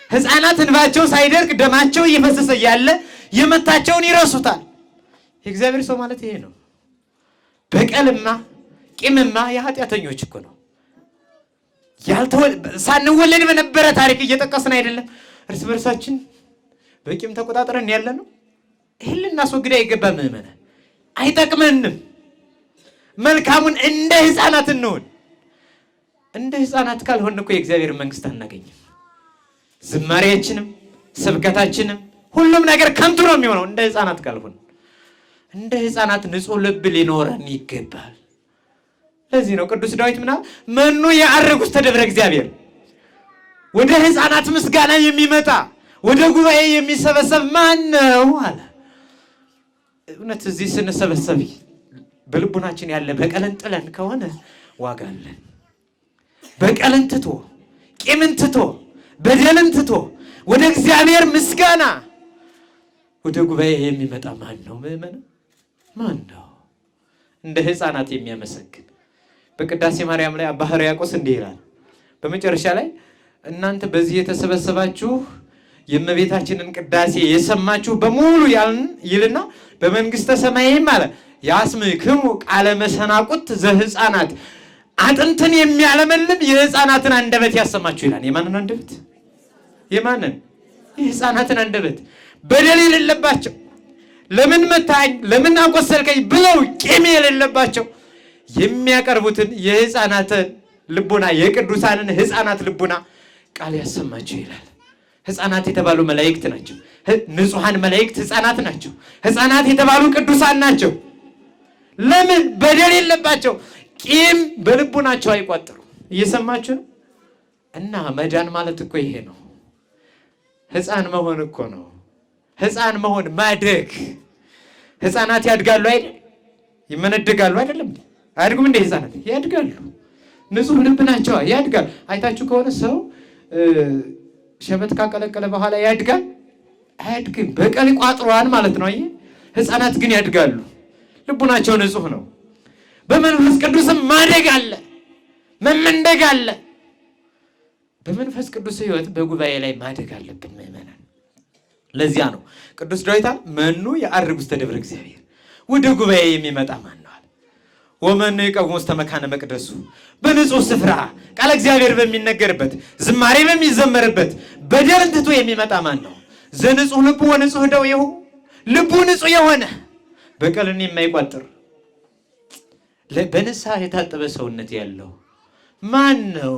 ህፃናት እንባቸው ሳይደርቅ ደማቸው እየፈሰሰ ያለ የመታቸውን ይረሱታል። የእግዚአብሔር ሰው ማለት ይሄ ነው። በቀልማ ቂምማ የኃጢአተኞች እኮ ነው። ሳንወለድ በነበረ ታሪክ እየጠቀስን አይደለም? እርስ በርሳችን በቂም ተቆጣጥረን ያለ ነው። ይህን ልናስወግድ አይገባ ምእመናን፣ አይጠቅመንም። መልካሙን እንደ ህፃናት እንሆን። እንደ ህፃናት ካልሆን እኮ የእግዚአብሔር መንግስት አናገኝም። ዝማሬያችንም ስብከታችንም ሁሉም ነገር ከንቱ ነው የሚሆነው እንደ ህፃናት ካልሆን። እንደ ህፃናት ንጹሕ ልብ ሊኖረን ይገባል። ለዚህ ነው ቅዱስ ዳዊት ምናምን መኑ የዐርግ ውስተ ደብረ እግዚአብሔር፣ ወደ ሕፃናት ምስጋና የሚመጣ ወደ ጉባኤ የሚሰበሰብ ማን ነው አለ። እውነት እዚህ ስንሰበሰብ በልቡናችን ያለ በቀልን ጥለን ከሆነ ዋጋ አለን። በቀልን ትቶ ቂምን ትቶ በደልን ትቶ ወደ እግዚአብሔር ምስጋና ወደ ጉባኤ የሚመጣ ማን ነው? ምእመን ማን ነው? እንደ ሕፃናት የሚያመሰግን በቅዳሴ ማርያም ላይ አባ ሕርያቆስ እንዲህ ይላል። በመጨረሻ ላይ እናንተ በዚህ የተሰበሰባችሁ የእመቤታችንን ቅዳሴ የሰማችሁ በሙሉ ይልና በመንግስተ ሰማይም አለ ያስምክሙ ቃለ መሰናቁት ዘሕፃናት አጥንትን የሚያለመልም የሕፃናትን አንደበት ያሰማችሁ ይላል። የማንን አንደበት? የማንን? የሕፃናትን አንደበት። በደል የሌለባቸው ለምን መታኝ ለምን አቆሰልከኝ ብለው ቂም የሌለባቸው የሚያቀርቡትን የሕፃናትን ልቡና የቅዱሳንን ሕፃናት ልቡና ቃል ያሰማችሁ ይላል። ሕፃናት የተባሉ መላእክት ናቸው። ንጹሐን መላእክት ሕፃናት ናቸው። ሕፃናት የተባሉ ቅዱሳን ናቸው። ለምን? በደል የለባቸው፣ ቂም በልቡናቸው አይቋጥሩ። እየሰማችሁ ነው? እና መዳን ማለት እኮ ይሄ ነው። ሕፃን መሆን እኮ ነው። ሕፃን መሆን ማደግ። ሕፃናት ያድጋሉ አይደል? ይመነደጋሉ አይደለም? አያድጉም እንደ ሕፃናት ያድጋሉ። ንጹህ ልብ ናቸው፣ ያድጋል። አይታችሁ ከሆነ ሰው ሸበት ካቀለቀለ በኋላ ያድጋል? አያድግም። በቀል ቋጥሯን ማለት ነው። አየህ፣ ሕፃናት ግን ያድጋሉ። ልቡናቸው ንጹህ ነው። በመንፈስ ቅዱስም ማደግ አለ፣ መመንደግ አለ። በመንፈስ ቅዱስ ሕይወት በጉባኤ ላይ ማደግ አለብን ምእመናን። ለዚያ ነው ቅዱስ ዳዊት መኑ የዐርግ ውስተ ደብረ እግዚአብሔር፣ ወደ ጉባኤ የሚመጣ ማን ነው አለ። ወመኑ ይቀውም ውስተ መካነ መቅደሱ፣ በንጹህ ስፍራ ቃለ እግዚአብሔር በሚነገርበት ዝማሬ በሚዘመርበት በደልን ትቶ የሚመጣ ማን ነው? ዘንጹህ ልቡ ወንጹህ እደዊሁ፣ ልቡ ንጹህ የሆነ በቀልን የማይቋጥር በንስሐ የታጠበ ሰውነት ያለው ማን ነው?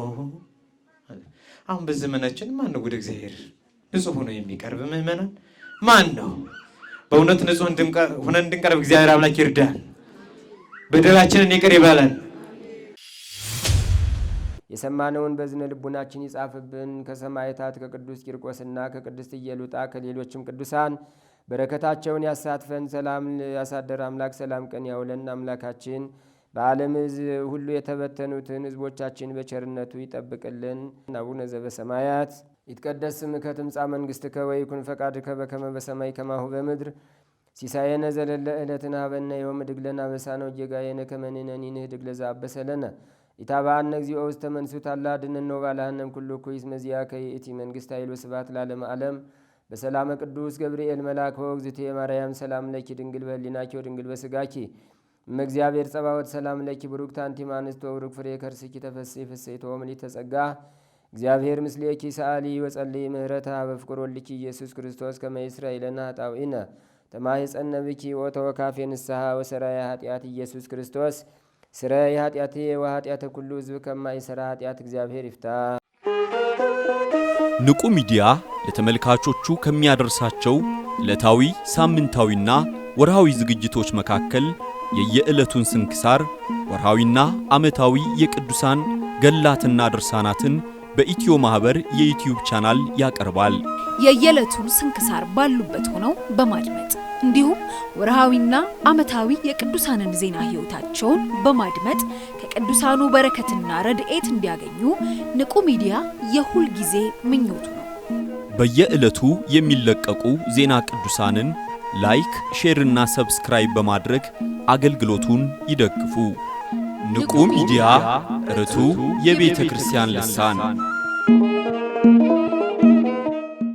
አሁን በዘመናችን ማን ነው ወደ እግዚአብሔር ንጹህ ሆኖ የሚቀርብ ምእመናን? ማን ነው? በእውነት ንጹህ ሆነን እንድንቀርብ እግዚአብሔር አምላክ ይርዳን፣ በደላችንን ይቅር ይበለን። የሰማነውን በዝነ ልቡናችን ይጻፍብን። ከሰማዕታት ከቅዱስ ቂርቆስና ከቅድስት ኢየሉጣ ከሌሎችም ቅዱሳን በረከታቸውን ያሳትፈን። ሰላም ያሳደር አምላክ ሰላም ቀን ያውለን። አምላካችን በዓለም ሁሉ የተበተኑትን ሕዝቦቻችን በቸርነቱ ይጠብቅልን። አቡነ ዘበሰማያት ይትቀደስ ስምከ ትምጻእ መንግሥትከ ወይኩን ፈቃድከ በከመ በሰማይ ከማሁ በምድር ሲሳየነ ዘለለ ዕለትነ ሀበነ ዮም ወኅድግ ለነ አበሳነ ወጌጋየነ ከመ ንሕነኒ ንኅድግ ለዘአበሰ ለነ ኢታብአነ እግዚኦ ውስተ መንሱት አላ አድኅነነ ወባልሐነ ኩሉ ኩይስ መዚአከ ይእቲ መንግሥት ኃይል ወስብሐት ለዓለመ ዓለም። በሰላመ ቅዱስ ገብርኤል መልአክ ወእግዝእትየ ማርያም ሰላም ለኪ ድንግል በሕሊናኪ ወድንግል በሥጋኪ እመእግዚአብሔር ጸባዖት ሰላም ለኪ ብሩክት አንቲ እምአንስት ወብሩክ ፍሬ ከርስኪ ተፈሥሒ ፍሥሕት ወምልዕተ ጸጋ እግዚአብሔር ምስሌኪ ሰአሊ ወጸልይ ምህረታ በፍቅር ወልኪ ኢየሱስ ክርስቶስ ከመ ይስረይ ለነ ኃጣውኢነ ተማኅፀነ ብኪ ወተወካፌ ንስሐ ወሰራየ ኃጢአት ኢየሱስ ክርስቶስ ስረይ ኃጢአቴ ወኃጢአተ ኩሉ ሕዝብ ከማይሰራ ኃጢአት እግዚአብሔር ይፍታ። ንቁ ሚዲያ ለተመልካቾቹ ከሚያደርሳቸው ዕለታዊ ሳምንታዊና ወርሃዊ ዝግጅቶች መካከል የየዕለቱን ስንክሳር ወርሃዊና ዓመታዊ የቅዱሳን ገላትና ድርሳናትን በኢትዮ ማህበር የዩቲዩብ ቻናል ያቀርባል። የየዕለቱን ስንክሳር ባሉበት ሆነው በማድመጥ እንዲሁም ወርሃዊና ዓመታዊ የቅዱሳንን ዜና ሕይወታቸውን በማድመጥ ከቅዱሳኑ በረከትና ረድኤት እንዲያገኙ ንቁ ሚዲያ የሁል ጊዜ ምኞቱ ነው። በየዕለቱ የሚለቀቁ ዜና ቅዱሳንን ላይክ፣ ሼርና ሰብስክራይብ በማድረግ አገልግሎቱን ይደግፉ። ንቁ ሚዲያ ርቱ የቤተ ክርስቲያን ልሳን